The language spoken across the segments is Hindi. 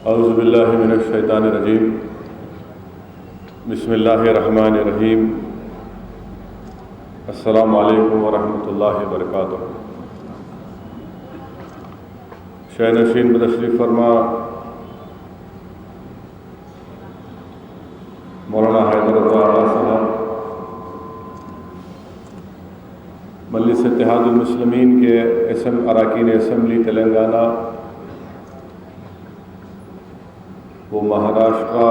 औज़ु बिल्लाहि मिनश शैतानिर रजीम। बिस्मिल्लाहिर रहमानिर रहीम। अस्सलामु अलैकुम व रहमतुल्लाहि व बरकातुहू। शय नशीन बतशरीफ़ फरमा मौलाना हैदर साहब, मजलिस इत्तेहादुल मुस्लिमीन के अरकान असम्बली तेलंगाना वो महाराष्ट्र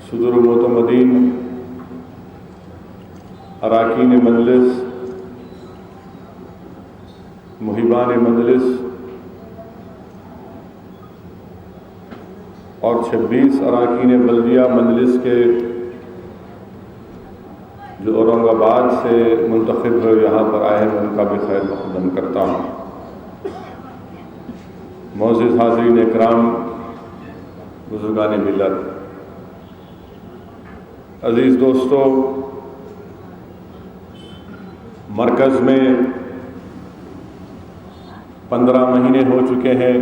सदर मोतमदीन अरकान मजलिस, मुहिबान मजलिस और 26 अरकान बल्दिया मजलिस के जो औरंगाबाद से मुंतखब हुए यहाँ पर आए हैं, उनका भी खैर मक़दम करता हूँ। मोअज़्ज़िज़ हाज़रीन इकराम, बुज़ुर्गान मिल्लत, अज़ीज़ दोस्तों, मरकज़ में 15 महीने हो चुके हैं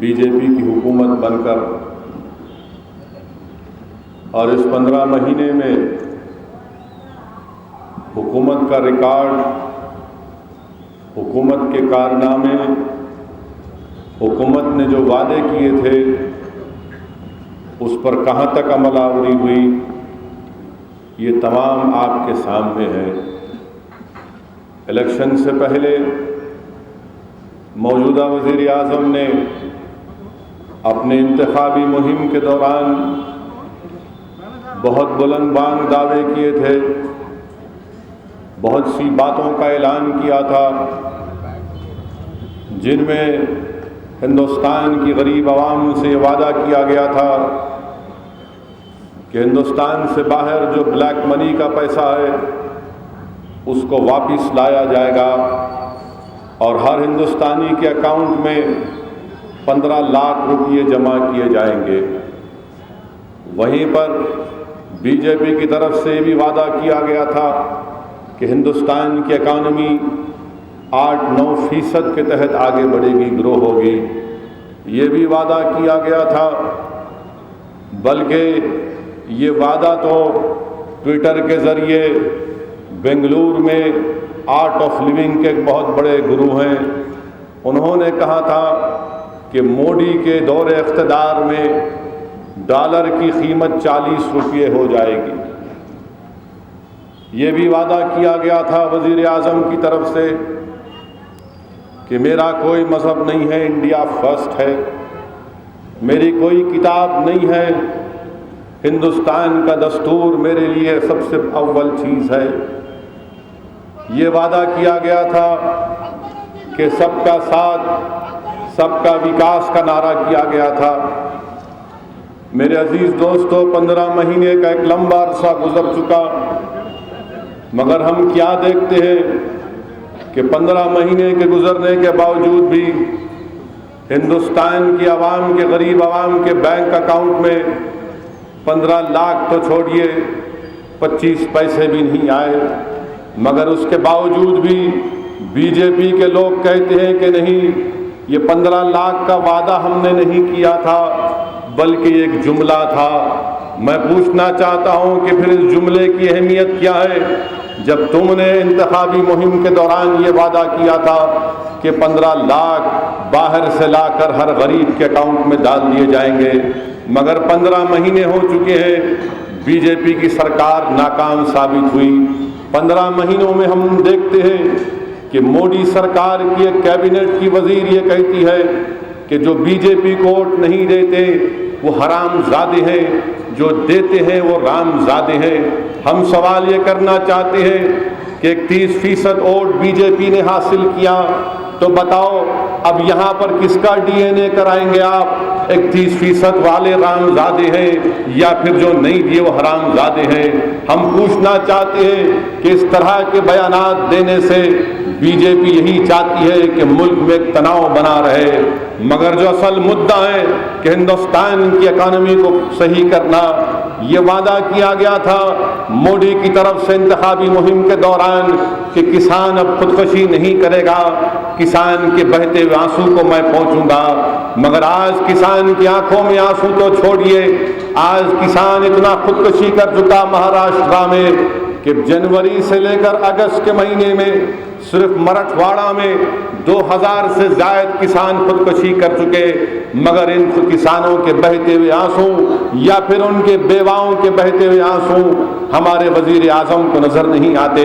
बीजेपी की हुकूमत बनकर, और इस 15 महीने में हुकूमत का रिकॉर्ड, हुकूमत के कारनामे, हुकूमत ने जो वादे किए थे उस पर कहाँ तक अमलावरी हुई, ये तमाम आपके सामने है। इलेक्शन से पहले मौजूदा वज़ीर आज़म ने अपने इंतखाबी मुहिम के दौरान बहुत बुलंद बांग दावे किए थे, बहुत सी बातों का ऐलान किया था, जिनमें हिंदुस्तान की गरीब आवाम से वादा किया गया था कि हिंदुस्तान से बाहर जो ब्लैक मनी का पैसा है उसको वापस लाया जाएगा और हर हिंदुस्तानी के अकाउंट में 15 लाख रुपये जमा किए जाएंगे। वहीं पर बीजेपी की तरफ से भी वादा किया गया था कि हिंदुस्तान की इकानमी 8-9% के तहत आगे बढ़ेगी, ग्रो होगी। ये भी वादा किया गया था, बल्कि ये वादा तो ट्विटर के ज़रिए बेंगलुरु में आर्ट ऑफ लिविंग के एक बहुत बड़े गुरु हैं, उन्होंने कहा था कि मोदी के दौरे इख्तिदार में डॉलर की कीमत 40 रुपये हो जाएगी। ये भी वादा किया गया था वज़ीर आज़म की तरफ से कि मेरा कोई मज़हब नहीं है, इंडिया फर्स्ट है, मेरी कोई किताब नहीं है, हिंदुस्तान का दस्तूर मेरे लिए सबसे अव्वल चीज़ है। ये वादा किया गया था कि सबका साथ सबका विकास का नारा किया गया था। मेरे अजीज़ दोस्तों, 15 महीने का एक लंबा अरसा गुजर चुका, मगर हम क्या देखते हैं कि 15 महीने के गुजरने के बावजूद भी हिंदुस्तान की आवाम के, गरीब आवाम के बैंक अकाउंट में 15 लाख तो छोड़िए 25 पैसे भी नहीं आए। मगर उसके बावजूद भी बीजेपी के लोग कहते हैं कि नहीं, ये 15 लाख का वादा हमने नहीं किया था, बल्कि एक जुमला था। मैं पूछना चाहता हूं कि फिर इस जुमले की अहमियत क्या है, जब तुमने इंतखाबी मुहिम के दौरान ये वादा किया था कि 15 लाख बाहर से लाकर हर गरीब के अकाउंट में डाल दिए जाएंगे, मगर 15 महीने हो चुके हैं, बीजेपी की सरकार नाकाम साबित हुई। 15 महीनों में हम देखते हैं कि मोदी सरकार की एक कैबिनेट की वजीर ये कहती है कि जो बीजेपी को वोट नहीं देते वो हरामजादे हैं, जो देते हैं वो रामजादे हैं। हम सवाल ये करना चाहते हैं कि 31% वोट बीजेपी ने हासिल किया, तो बताओ अब यहाँ पर किसका डीएनए कराएंगे आप? 31% वाले रामजादे हैं या फिर जो नहीं दिए वो हरामजादे हैं? हम पूछना चाहते हैं कि इस तरह के बयानात देने से बीजेपी यही चाहती है कि मुल्क में एक तनाव बना रहे, मगर जो असल मुद्दा है कि हिंदुस्तान की इकॉनमी को सही करना, ये वादा किया गया था मोदी की तरफ से इंतखाबी मुहिम के दौरान कि किसान अब खुदकुशी नहीं करेगा, किसान के बहते हुए आंसू को मैं पहुंचूंगा। मगर आज किसान की आंखों में आंसू तो छोड़िए, आज किसान इतना खुदकुशी कर चुका महाराष्ट्र में कि जनवरी से लेकर अगस्त के महीने में सिर्फ मराठवाड़ा में 2000 से ज्यादा किसान खुदकुशी कर चुके। मगर इन किसानों के बहते हुए आंसू या फिर उनके बेवाओं के बहते हुए आंसू हमारे वजीर आजम को नजर नहीं आते।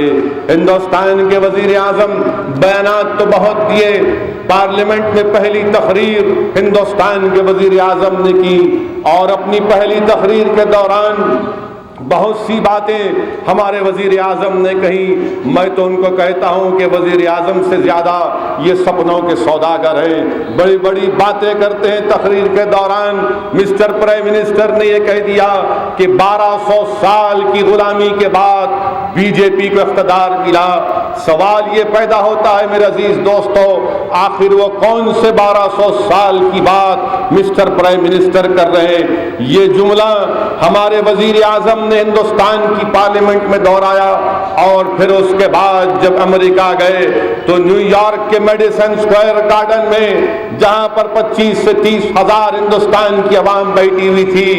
हिंदुस्तान के वजीर आजम बयानात तो बहुत दिए, पार्लियामेंट में पहली तकरीर हिंदुस्तान के वजीर आजम ने की और अपनी पहली तकरीर के दौरान बहुत सी बातें हमारे वजीर आजम ने कही। मैं तो उनको कहता हूं कि वजीर आजम से ज्यादा ये सपनों के सौदागर हैं, बड़ी बड़ी बातें करते हैं। तकरीर के दौरान मिस्टर प्राइम मिनिस्टर ने ये कह दिया कि 1200 साल की गुलामी के बाद बीजेपी को इख्तिदार मिला। सवाल ये पैदा होता है मेरे अजीज दोस्तों, आखिर वो कौन से 1200 साल की बात मिस्टर प्राइम मिनिस्टर कर रहे हैं? ये जुमला हमारे वजीर आजम ने हिंदुस्तान की पार्लियामेंट में दोहराया और फिर उसके बाद जब अमेरिका गए तो न्यूयॉर्क के मेडिसन स्क्वायर गार्डन में जहां पर 25 से 30 हजार हिंदुस्तान की आवाम बैठी हुई थी,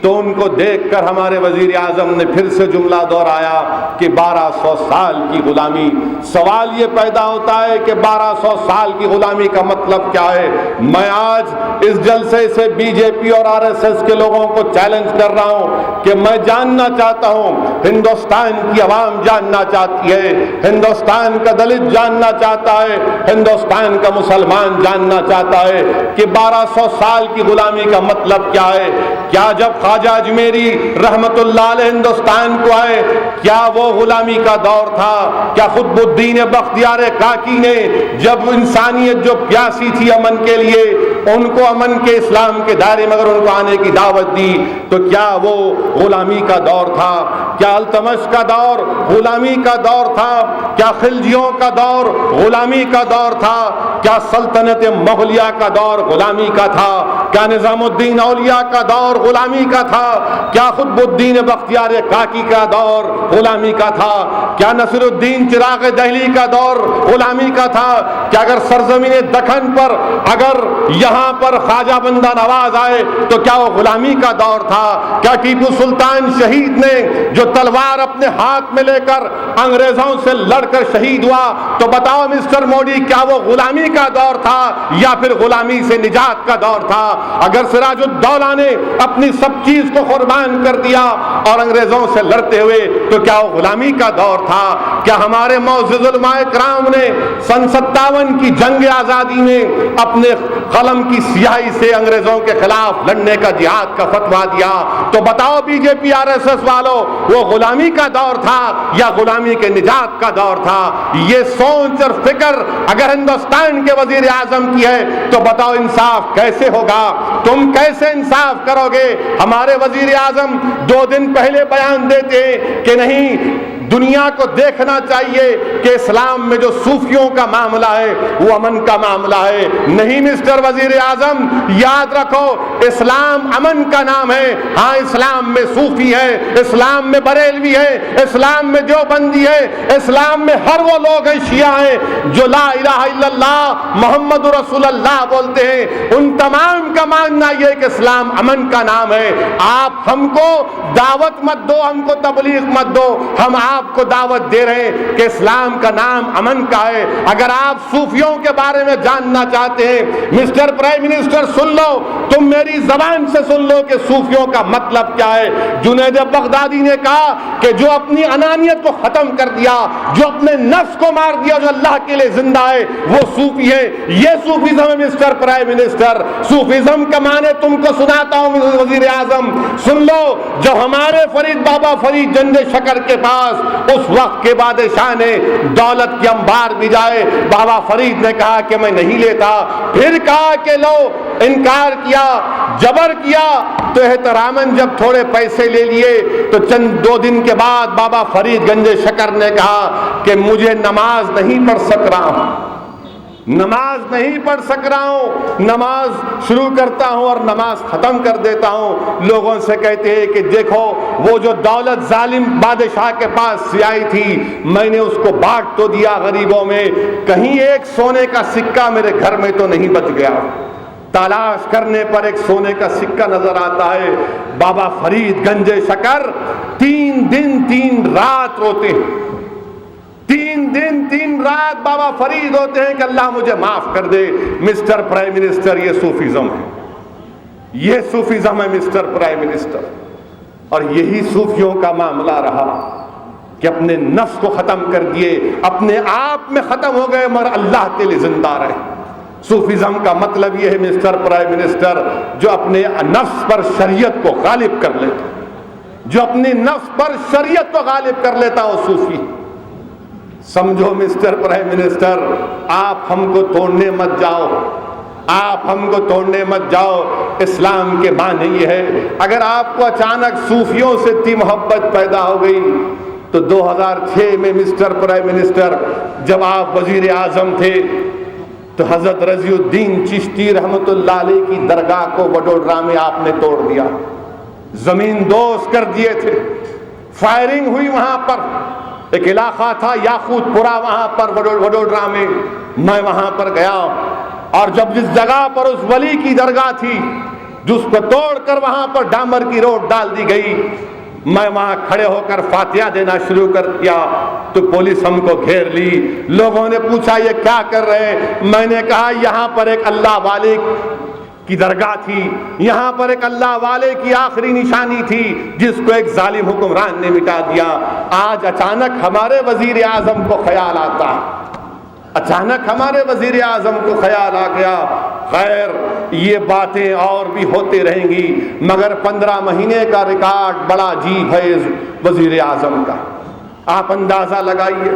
तो उनको देखकर हमारे वजीर आजम ने फिर से जुमला दोहराया कि 1200 साल की गुलामी। सवाल ये पैदा होता है कि 1200 साल की गुलामी का मतलब क्या है? मैं आज इस जलसे से बीजेपी और आरएसएस के लोगों को चैलेंज कर रहा हूं कि मैं जानना चाहता हूं, हिंदुस्तान की आवाम जानना चाहती है, हिंदुस्तान का दलित जानना चाहता है, हिंदुस्तान का मुसलमान जानना चाहता है कि 1200 साल की गुलामी का मतलब क्या है। क्या जब ख्वाजा अजमेरी रहमतुल्लाह अलैह हिंदुस्तान को आए, क्या वो गुलामी का दौर था? क्या खुतबुद्दीन बख्तियार काकी ने जब इंसानियत जो प्यासी थी अमन के लिए, उनको अमन के इस्लाम के दायरे में अगर उनको आने की दावत दी, तो क्या वो गुलामी का दौर था? क्या अल्तमश का दौर गुलामी का दौर था? क्या खिलजियों का दौर गुलामी का दौर था? क्या सल्तनत मुगलिया का दौर गुलामी का था? क्या निजामुद्दीन औलिया का दौर गुलामी का था? क्या खुतबुद्दीन बख्तियार काकी का दौर गुलामी का था? क्या नसीरुद्दीन चिराग दहली का दौर गुलामी का था? क्या अगर सरजमीन दखन पर अगर यहां पर ख्वाजा बंदा नवाज आए तो क्या वो गुलामी का दौर था? क्या टीपू सुल्तान शहीद ने जो तलवार अपने हाथ में लेकर अंग्रेजों से लड़कर शहीद हुआ, तो बताओ मिस्टर मोदी, क्या वो गुलामी का दौर था या फिर गुलामी से निजात का दौर था? अगर सिराजुद्दौला ने अपनी सब चीज को कुर्बान कर दिया और अंग्रेजों से लड़ते हुए, तो क्या वो गुलामी का दौर था? क्या हमारे मौजूद उलमाए किराम ने सन 57 की जंग आजादी में अपने कलम की स्याही से अंग्रेजों के खिलाफ लड़ने का जिहाद का फतवा दिया? तो बताओ बीजेपी आरएसएस वालों, वो गुलामी का दौर था या गुलामी के निजात का दौर था? ये सोच और फिक्र अगर हिंदुस्तान के वजीर आजम की है तो बताओ इंसाफ कैसे होगा? तुम कैसे इंसाफ करोगे? हमारे वजीर आजम 2 दिन पहले बयान देते कि नहीं, दुनिया को देखना चाहिए कि इस्लाम में जो सूफियों का मामला है वो अमन का मामला है। नहीं मिस्टर वजीर आजम, याद रखो, इस्लाम अमन का नाम है। हाँ, इस्लाम में सूफी है, इस्लाम में बरेलवी है, इस्लाम में देवबंदी है, इस्लाम में हर वो लोग हैं, शिया हैं, जो ला इलाहा इल्लल्लाह मोहम्मद रसूलुल्लाह बोलते हैं। उन तमाम का मानना यह है कि इस्लाम अमन का नाम है। आप हमको दावत मत दो, हमको तबलीग मत दो, हम आपको दावत दे रहे हैं कि इस्लाम का नाम अमन का है। अगर आप सूफियों के बारे में जानना चाहते हैं, मिस्टर प्राइम मिनिस्टर सुन लो, तुम मेरी जबान से सुन लो कि सूफियों का मतलब क्या है। जुनैद बगदादी ने कहा कि जो अपनी अनानियत को खत्म कर दिया, जो अपने नफ्स को मार दिया, जो अल्लाह के लिए जिंदा है, वो सूफी है। ये सूफिज्म है मिस्टर प्राइम मिनिस्टर। सूफिज्म का माने तुमको सुनाता हूं वजीर आजम, सुन लो। जब हमारे फरीद बाबा फरीद जंदे शकर के पास उस वक्त के बादशाह ने दौलत के अंबार भी जाए, बाबा फरीद ने कहा कि मैं नहीं लेता। फिर कहा कि लो, इनकार किया, जबर किया, तो एहतरामन जब थोड़े पैसे ले लिए तो चंद 2 दिन के बाद बाबा फरीद गंजे शकर ने कहा कि मुझे नमाज नहीं पढ़ सक रहा हूं, नमाज नहीं पढ़ सक रहा हूं, नमाज शुरू करता हूं और नमाज खत्म कर देता हूं। लोगों से कहते हैं कि देखो वो जो दौलत जालिम बादशाह के पास से आई थी, मैंने उसको बांट तो दिया गरीबों में, कहीं एक सोने का सिक्का मेरे घर में तो नहीं बच गया। तलाश करने पर एक सोने का सिक्का नजर आता है। बाबा फरीद गंजे शकर 3 दिन 3 रात रोते हैं, 3 दिन 3 रात बाबा फरीद होते हैं कि अल्लाह मुझे माफ कर दे। मिस्टर प्राइम मिनिस्टर, ये सूफिज्म है, ये सूफिज्म है मिस्टर प्राइम मिनिस्टर। और यही सूफियों का मामला रहा कि अपने नफ्स को खत्म कर दिए, अपने आप में खत्म हो गए मगर अल्लाह के लिए जिंदा रहे। सूफिज्म का मतलब यह है मिस्टर प्राइम मिनिस्टर, जो अपने नफ्स पर शरीयत को गालिब कर लेता, जो अपनी नफ्स पर शरीयत को गालिब कर लेता हो सूफी। समझो मिस्टर प्राइम मिनिस्टर, आप हमको तोड़ने मत जाओ, आप हमको तोड़ने मत जाओ। इस्लाम के माने ये है, अगर आपको अचानक सूफियों से इतनी मोहब्बत पैदा हो गई तो 2006 में मिस्टर प्राइम मिनिस्टर जब आप वजीर आजम थे तो हजरत रजीउद्दीन चिश्ती रहमतुल्लाह अलैह की दरगाह को वडोदरा में आपने तोड़ दिया, जमीन दोज कर दिए थे। फायरिंग हुई वहां पर, एक इलाका था याकूतपुरा, वहां पर वडोदरा में मैं वहां पर गया और जब जिस जगह पर उस वली की दरगाह थी जिसको तोड़कर वहां पर डामर की रोड डाल दी गई, मैं वहां खड़े होकर फातिहा देना शुरू कर दिया तो पुलिस हमको घेर ली। लोगों ने पूछा ये क्या कर रहे हैं? मैंने कहा यहां पर एक अल्लाह वाले की दरगाह थी, यहां पर एक अल्लाह वाले की आखिरी निशानी थी जिसको एक जालिम हुक्मरान ने मिटा दिया। आज अचानक हमारे वजीर आजम को ख्याल आता, अचानक हमारे वजीर आजम को ख्याल आ गया। खैर ये बातें और भी होते रहेंगी मगर 15 महीने का रिकॉर्ड बड़ा अजीब है वजीर आजम का। आप अंदाजा लगाइए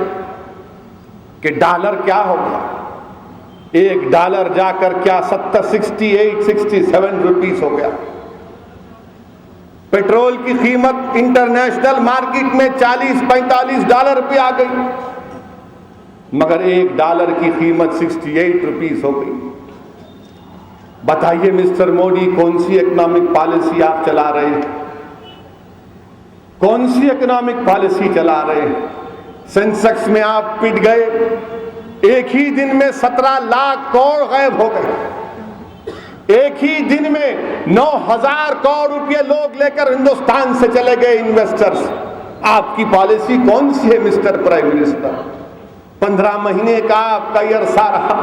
कि डॉलर क्या हो गया, एक डॉलर जाकर क्या 68-67 रुपीस हो गया। पेट्रोल की कीमत इंटरनेशनल मार्केट में $40-45 पे आ गई मगर एक डॉलर की कीमत 68 रुपीस हो गई। बताइए मिस्टर मोदी, कौन सी इकोनॉमिक पॉलिसी आप चला रहे हैं? कौन सी इकोनॉमिक पॉलिसी चला रहे हैं? सेंसेक्स में आप पिट गए, एक ही दिन में 17 लाख करोड़ गायब हो गए। एक ही दिन में 9,000 करोड़ रुपए लोग लेकर हिंदुस्तान से चले गए इन्वेस्टर्स। आपकी पॉलिसी कौन सी है मिस्टर प्राइम मिनिस्टर? 15 महीने का आपका ये अरसा रहा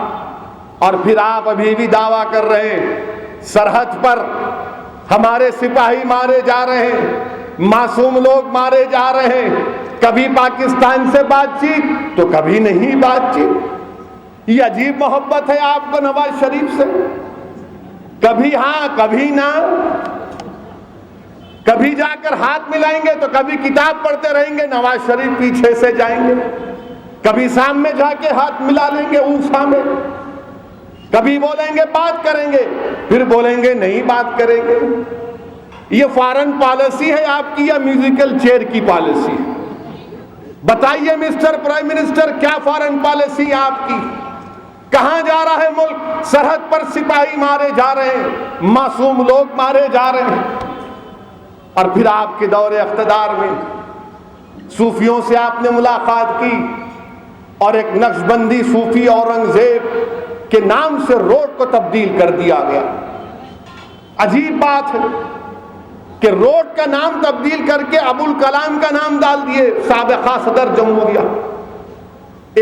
और फिर आप अभी भी दावा कर रहे हैं सरहद पर हमारे सिपाही मारे जा रहे हैं, मासूम लोग मारे जा रहे हैं। कभी पाकिस्तान से बातचीत तो कभी नहीं बातचीत। ये अजीब मोहब्बत है आपको नवाज शरीफ से, कभी हाँ कभी ना, कभी जाकर हाथ मिलाएंगे तो कभी किताब पढ़ते रहेंगे, नवाज शरीफ पीछे से जाएंगे, कभी सामने जाके हाथ मिला लेंगे ऊफा में, कभी बोलेंगे बात करेंगे फिर बोलेंगे नहीं बात करेंगे। ये फॉरेन पॉलिसी है आपकी या म्यूजिकल चेयर की पॉलिसी है? बताइए मिस्टर प्राइम मिनिस्टर, क्या फॉरेन पॉलिसी है आपकी? कहां जा रहा है मुल्क? सरहद पर सिपाही मारे जा रहे हैं, मासूम लोग मारे जा रहे हैं। और फिर आपके दौरे इख्तिदार में सूफियों से आपने मुलाकात की और एक नक्शबंदी सूफी औरंगजेब के नाम से रोड को तब्दील कर दिया गया। अजीब बात है कि रोड का नाम तब्दील करके अबुल कलाम का नाम डाल दिए, साबिका सदर जमहूरिया।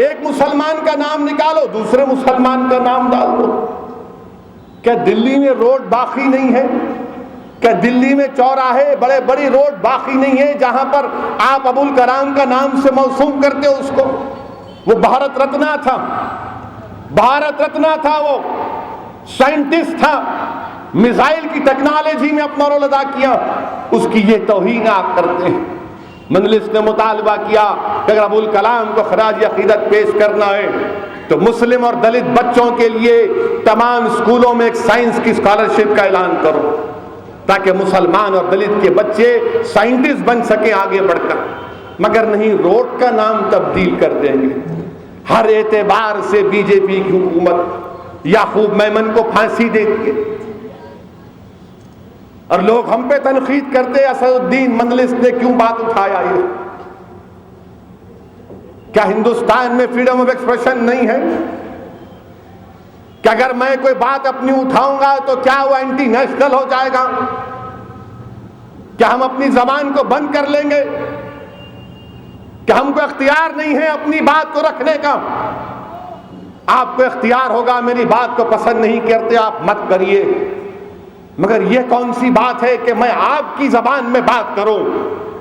एक मुसलमान का नाम निकालो, दूसरे मुसलमान का नाम डाल दो। क्या दिल्ली में रोड बाकी नहीं है? क्या दिल्ली में चौराहे बड़े बड़ी रोड बाकी नहीं है जहां पर आप अबुल कलाम का नाम से मौसूम करते हो उसको? वो भारत रत्ना था, भारत रत्ना था, वो साइंटिस्ट था, मिसाइल की टेक्नोलॉजी में अपना रोल अदा किया, उसकी ये तौहीन आप करते हैं। मजलिस ने मुतालबा किया कि अगर अबुल कलाम को खराज अकीदत पेश करना है तो मुस्लिम और दलित बच्चों के लिए तमाम स्कूलों में एक साइंस की स्कॉलरशिप का ऐलान करो। ताकि मुसलमान और दलित के बच्चे साइंटिस्ट बन सके आगे बढ़कर। मगर नहीं, रोड का नाम तब्दील कर देंगे। हर एतबार से बीजेपी की हुकूमत याकूब मेमन को फांसी देती है और लोग हम पे तनकीद करते असदुद्दीन मजलिस ने क्यों बात उठाया। ये क्या हिंदुस्तान में फ्रीडम ऑफ एक्सप्रेशन नहीं है कि अगर मैं कोई बात अपनी उठाऊंगा तो क्या वो एंटी नेशनल हो जाएगा? क्या हम अपनी जबान को बंद कर लेंगे? क्या हमको इख्तियार नहीं है अपनी बात को रखने का? आपको इख्तियार होगा, मेरी बात को पसंद नहीं करते आप मत करिए, मगर यह कौन सी बात है कि मैं आपकी जबान में बात करूं,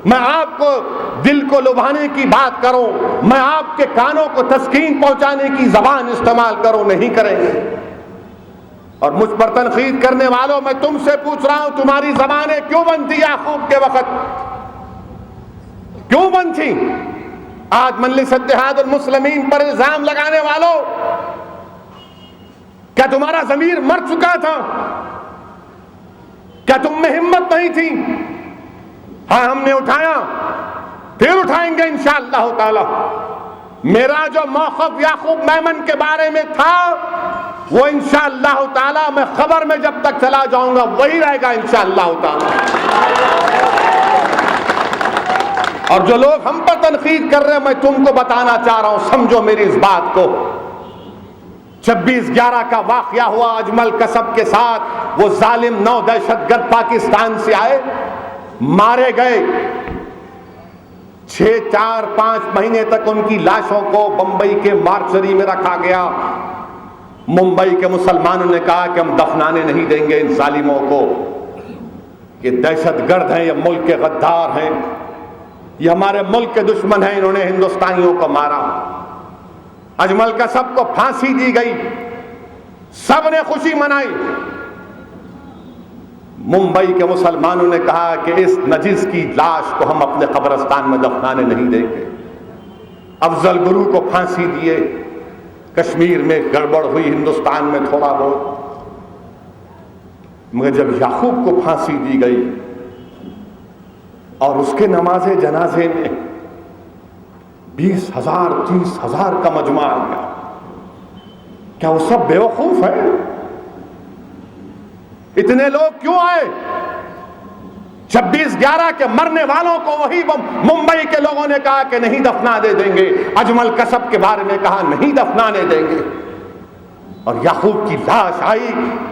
मैं आपको दिल को लुभाने की बात करूं, मैं आपके कानों को तस्कीन पहुंचाने की जबान इस्तेमाल करूं? नहीं करेंगे। और मुझ पर तनकीद करने वालों, मैं तुमसे पूछ रहा हूं, तुम्हारी जबानें क्यों बंद थी याकूब के वक्त? क्यों बंद थी? आज मजलिस इत्तेहादुल मुस्लिमीन पर इल्जाम लगाने वालों, क्या तुम्हारा ज़मीर मर चुका था? क्या तुम में हिम्मत नहीं थी? हाँ, हमने उठाया, फिर उठाएंगे इंशाअल्लाह ताला। मेरा जो मौक़िफ़ याकूब मेमन के बारे में था वो इंशाअल्लाह ताला मैं खबर में जब तक चला जाऊंगा वही रहेगा इंशाअल्लाह ताला। और जो लोग हम पर तनकीद कर रहे हैं, मैं तुमको बताना चाह रहा हूं, समझो मेरी इस बात को। 26/11 का वाकया हुआ अजमल कसब के साथ। वो जालिम 9 दहशतगर्द पाकिस्तान से आए, मारे गए। 4-5 महीने तक उनकी लाशों को बंबई के मार्चरी में रखा गया। मुंबई के मुसलमानों ने कहा कि हम दफनाने नहीं देंगे इन जालिमों को, ये दहशतगर्द हैं, ये मुल्क के गद्दार हैं, ये हमारे मुल्क के दुश्मन हैं, इन्होंने हिंदुस्तानियों को मारा। अजमल कसब को फांसी दी गई, सबने खुशी मनाई। मुंबई के मुसलमानों ने कहा कि इस नजिस की लाश को हम अपने कब्रिस्तान में दफनाने नहीं देंगे। अफजल गुरु को फांसी दिए। कश्मीर में गड़बड़ हुई, हिंदुस्तान में थोड़ा बहुत, मगर जब याकूब को फांसी दी गई और उसके नमाजे जनाजे में 20,000 30,000 का मजमा आ गया, क्या वो सब बेवकूफ है? इतने लोग क्यों आए? 26/11 के मरने वालों को वही मुंबई के लोगों ने कहा कि नहीं दफना दे देंगे, अजमल कसब के बारे में कहा नहीं दफनाने देंगे। और याकूब की लाश आई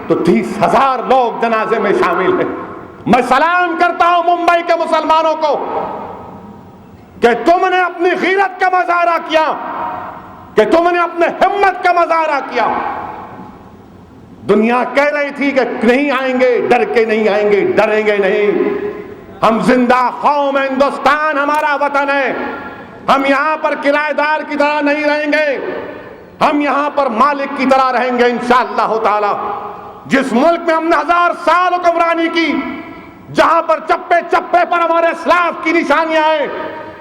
तो 30,000 लोग जनाजे में शामिल हैं। मैं सलाम करता हूं मुंबई के मुसलमानों को कि तुमने अपनी गीरत का मजारा किया, कि तुमने अपने हिम्मत का मजारा किया। दुनिया कह रही थी कि नहीं आएंगे, डर के नहीं आएंगे, डरेंगे नहीं, हम जिंदा कौम है, हिंदुस्तान हमारा वतन है, हम यहां पर किराएदार की तरह नहीं रहेंगे, हम यहां पर मालिक की तरह रहेंगे इंशाअल्लाह ताला। जिस मुल्क में हमने 1000 साल हुक्मरानी की, जहां पर चप्पे चप्पे पर हमारे इस्लाफ की निशानियां हैं,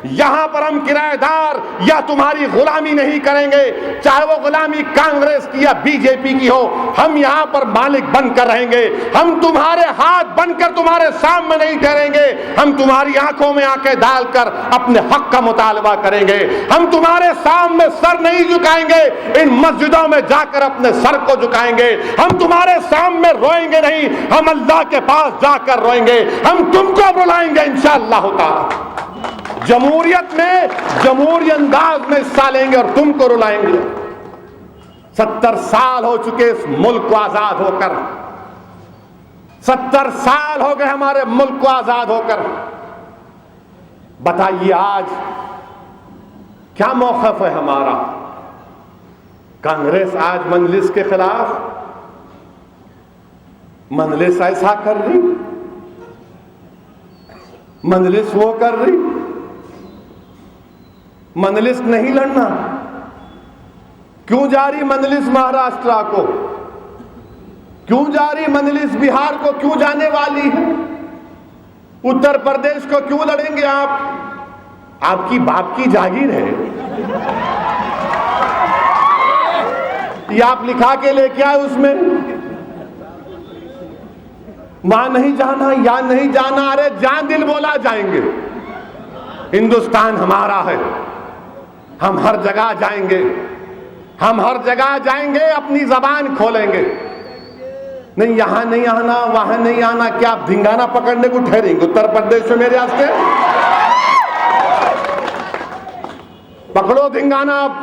यहां पर हम किराएदार या तुम्हारी गुलामी नहीं करेंगे, चाहे वो गुलामी कांग्रेस की या बीजेपी की हो, हम यहां पर मालिक बनकर रहेंगे। हम तुम्हारे हाथ बनकर तुम्हारे सामने नहीं ठहरेंगे, हम तुम्हारी आंखों में आंखें डालकर अपने हक का मुतालबा करेंगे। हम तुम्हारे सामने सर नहीं झुकाएंगे, इन मस्जिदों में जाकर अपने सर को झुकाएंगे। हम तुम्हारे सामने रोएंगे नहीं, हम अल्लाह के पास जाकर रोएंगे, हम तुमको रुलाएंगे इंशाअल्लाह ताला। जमहूरियत में जमहूरी अंदाज में हिस्सा लेंगे और तुमको रुलाएंगे। 70 साल हो चुके इस मुल्क को आजाद होकर, 70 साल हो गए हमारे मुल्क को आजाद होकर। बताइए आज क्या मौक़िफ़ है हमारा? कांग्रेस आज मजलिस के खिलाफ, मजलिस ऐसा कर रही, मजलिस वो कर रही। मजलिस नहीं लड़ना, क्यों जा रही मजलिस महाराष्ट्र को, क्यों जा रही मजलिस बिहार को, क्यों जाने वाली है? उत्तर प्रदेश को क्यों लड़ेंगे आप? आपकी बाप की जागीर है, ये आप लिखा के लेके आए उसमें। वहां नहीं जाना, या नहीं जाना, अरे जान दिल बोला जाएंगे। हिंदुस्तान हमारा है, हम हर जगह जाएंगे, हम हर जगह जाएंगे, अपनी जबान खोलेंगे। नहीं यहां नहीं आना, वहां नहीं आना, क्या आप धिंगाना पकड़ने को ठहरेंगे उत्तर प्रदेश में मेरे वास्ते? पकड़ो धिंगाना, आप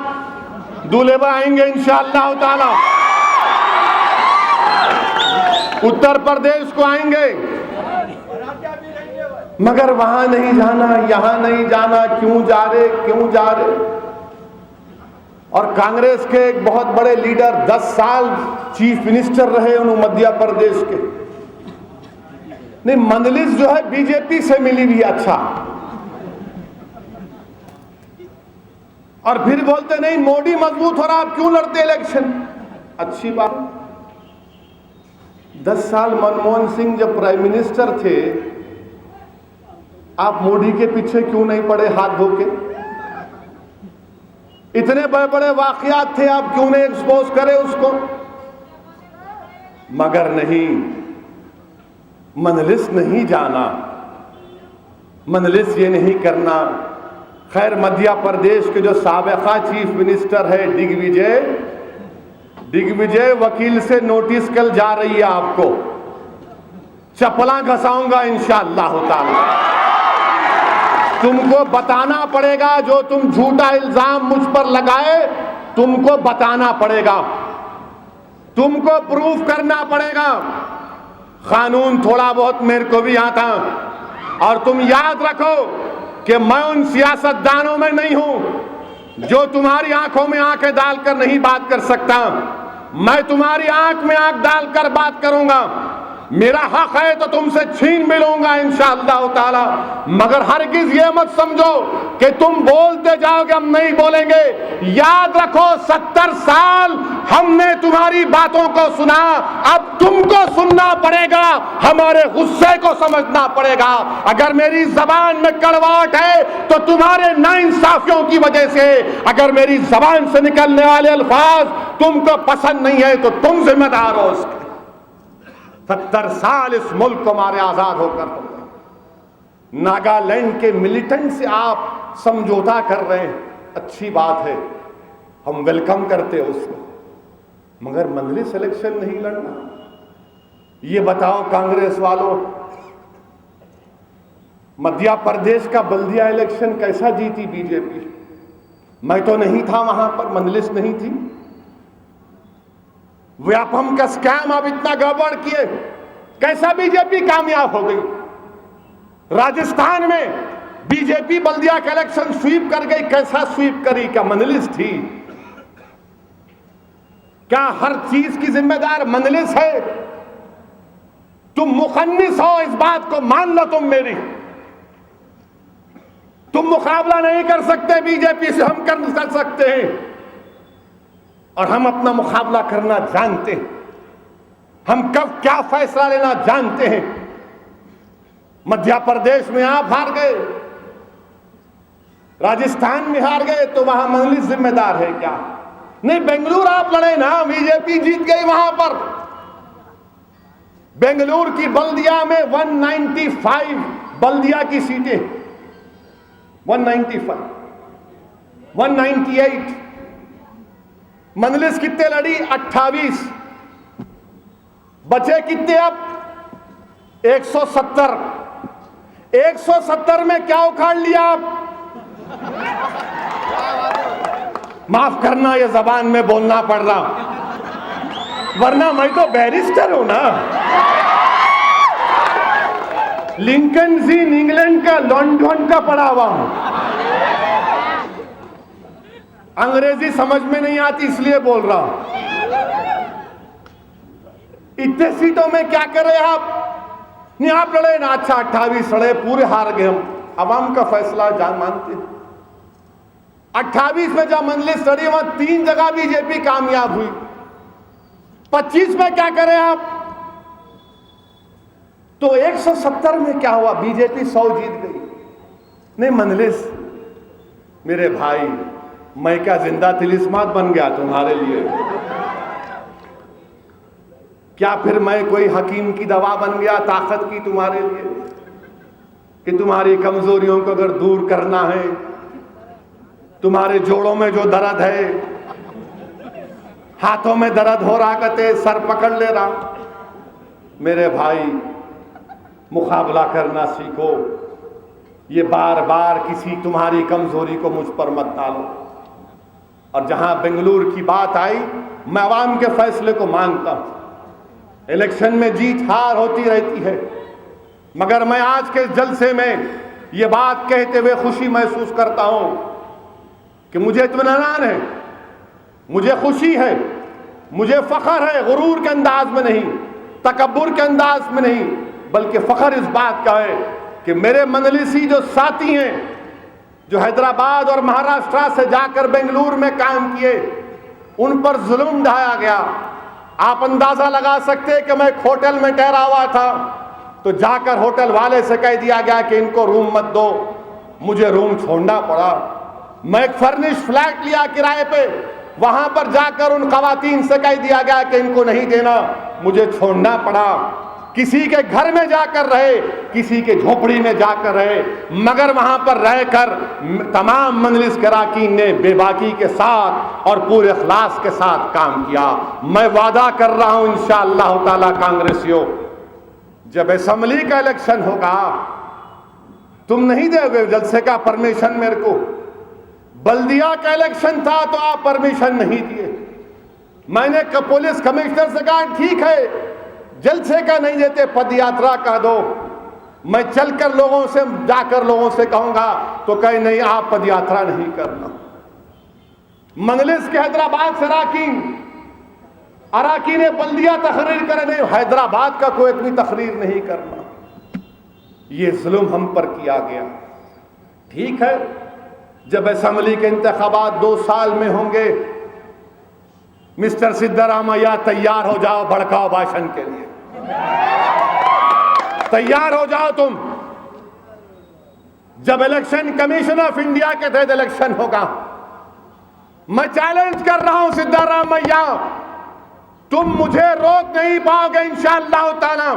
दूल्हे पर आएंगे इंशाअल्लाह ताला, उत्तर प्रदेश को आएंगे, मगर वहां नहीं जाना, यहां नहीं जाना, क्यों जा रहे, क्यों जा रहे? और कांग्रेस के एक बहुत बड़े लीडर 10 साल चीफ मिनिस्टर रहे उन्होंने मध्य प्रदेश के। नहीं, मंदलिस जो है बीजेपी से मिली भी, अच्छा, और फिर बोलते नहीं मोदी मजबूत हो रहा, आप क्यों लड़ते इलेक्शन? अच्छी बात। 10 साल मनमोहन सिंह जब प्राइम मिनिस्टर थे, आप मोदी के पीछे क्यों नहीं पड़े हाथ धो के? इतने बड़े बड़े वाकयात थे, आप क्यों नहीं एक्सपोज करे उसको? मगर नहीं, मंदलिस नहीं जाना, मंदलिस ये नहीं करना। खैर, मध्य प्रदेश के जो साबिका चीफ मिनिस्टर है दिग्विजय वकील से नोटिस कल जा रही है आपको, चपला घसाऊंगा इंशाअल्लाह ताला। तुमको बताना पड़ेगा, जो तुम झूठा इल्जाम मुझ पर लगाए, तुमको बताना पड़ेगा, तुमको प्रूफ करना पड़ेगा। कानून थोड़ा बहुत मेरे को भी आता, और तुम याद रखो कि मैं उन सियासतदानों में नहीं हूं जो तुम्हारी आंखों में आंखें डालकर नहीं बात कर सकता। मैं तुम्हारी आंख में आंख डालकर बात करूंगा, मेरा हक है तो तुमसे छीन भी लूंगा इंशाअल्लाह ताला। मगर हरगिज ये मत समझो कि तुम बोलते जाओगे हम नहीं बोलेंगे। याद रखो 70 साल हमने तुम्हारी बातों को सुना, अब तुमको सुनना पड़ेगा, हमारे गुस्से को समझना पड़ेगा। अगर मेरी जबान में कड़वाहट है तो तुम्हारे नाइंसाफियों की वजह से, अगर मेरी जबान से निकलने वाले अल्फाज तुमको पसंद नहीं है तो तुम जिम्मेदार हो उसके। 70 साल इस मुल्क को हमारे आजाद होकर हो गए। नागालैंड के मिलिटेंट से आप समझौता कर रहे हैं, अच्छी बात है, हम वेलकम करते हैं उसको, मगर मंदलिस इलेक्शन नहीं लड़ना। ये बताओ कांग्रेस वालों, मध्य प्रदेश का बल्दिया इलेक्शन कैसा जीती बीजेपी? मैं तो नहीं था वहां पर, मंदलिस नहीं थी। व्यापम का स्कैम आप इतना गड़बड़ किए, कैसा बीजेपी कामयाब हो गई? राजस्थान में बीजेपी बल्दिया का इलेक्शन स्वीप कर गई, कैसा स्वीप करी? क्या मंदलिस थी? क्या हर चीज की जिम्मेदार मंदलिस है? तुम मुखन्निस हो, इस बात को मान लो तुम मेरी। तुम मुकाबला नहीं कर सकते बीजेपी से, हम कर सकते हैं, और हम अपना मुकाबला करना जानते हैं। हम कब क्या फैसला लेना जानते हैं। मध्य प्रदेश में आप हार गए, राजस्थान में हार गए, तो वहां मंदलिस जिम्मेदार है क्या? नहीं, बेंगलुरु आप लड़े ना, बीजेपी जीत गई वहां पर। बेंगलुरु की बल्दिया में 195 बल्दिया की सीटें, 195, 198। मंदलिस कितने लड़ी? 28। बचे कितने अब? 170। 170 में क्या उखाड़ लिया आप? माफ करना, ये जबान में बोलना पड़ रहा, वरना मैं तो बैरिस्टर हूं ना। लिंकन सीन इंग्लैंड का, लॉन्डन का पढ़ा हुआ हूं। अंग्रेजी समझ में नहीं आती इसलिए बोल रहा हूं। इतने सीटों में क्या करे आप? नहीं, आप लड़े ना, अच्छा 28 लड़े, पूरे हार गए हम, अवाम का फैसला जान मानते हैं। 28 में जब मंदलिस लड़ी वहां 3 जगह बीजेपी कामयाब हुई। 25 में क्या करें आप? तो 170 में क्या हुआ? बीजेपी 100 जीत गई। नहीं, मंदलिस मेरे भाई, मैं क्या जिंदा तिलिस्मात बन गया तुम्हारे लिए? क्या फिर मैं कोई हकीम की दवा बन गया ताकत की तुम्हारे लिए, कि तुम्हारी कमजोरियों को अगर दूर करना है, तुम्हारे जोड़ों में जो दर्द है, हाथों में दर्द हो रहा कहते सर पकड़ ले रहा। मेरे भाई, मुकाबला करना सीखो। ये बार बार किसी तुम्हारी कमजोरी को मुझ पर मत डालो। और जहां बेंगलुरु की बात आई, मैं अवाम के फैसले को मानता हूं। इलेक्शन में जीत हार होती रहती है, मगर मैं आज के जलसे में ये बात कहते हुए खुशी महसूस करता हूं कि मुझे इत्मीनान है, मुझे खुशी है, मुझे फख्र है, गुरूर के अंदाज में नहीं, तकब्बुर के अंदाज में नहीं, बल्कि फख्र इस बात का है कि मेरे मंजलिसी जो साथी हैं, जो हैदराबाद और महाराष्ट्र से जाकर बेंगलुरु में काम किए, उन पर जुल्म ढाया गया। आप अंदाजा लगा सकते हैं कि मैं एक होटल में ठहरा हुआ था, तो जाकर होटल वाले से कह दिया गया कि इनको रूम मत दो, मुझे रूम छोड़ना पड़ा। मैं एक फर्निश फ्लैट लिया किराए पे, वहां पर जाकर उन खवातीन से कह दिया गया कि इनको नहीं देना, मुझे छोड़ना पड़ा। किसी के घर में जाकर रहे, किसी के झोपड़ी में जाकर रहे, मगर वहां पर रहकर तमाम मंजलिस के अरकान ने बेबाकी के साथ और पूरे इखलास के साथ काम किया। मैं वादा कर रहा हूं इंशाअल्लाह ताला कांग्रेसियों, जब असेंबली का इलेक्शन होगा, तुम नहीं दोगे जलसे का परमिशन मेरे को। बल्दिया का इलेक्शन था तो आप परमिशन नहीं दिए। मैंने पुलिस कमिश्नर से कहा ठीक है, जलसे का नहीं देते, पदयात्रा का दो। मैं चलकर लोगों से जाकर लोगों से कहूंगा तो कहे नहीं, आप पदयात्रा नहीं करना। मंजलिस के हैदराबाद से अराकीन बल्दिया तकरीर करे, नहीं हैदराबाद का कोई इतनी तकरीर नहीं करना। ये जुल्म हम पर किया गया। ठीक है, जब असेंबली के इंतखाबात 2 साल में होंगे, मिस्टर सिद्धरामैया तैयार हो जाओ भड़काओ भाषण के लिए, तैयार हो जाओ तुम। जब इलेक्शन कमीशन ऑफ इंडिया के तहत इलेक्शन होगा, मैं चैलेंज कर रहा हूं सिद्धरामैया, तुम मुझे रोक नहीं पाओगे इंशाअल्लाह ताला।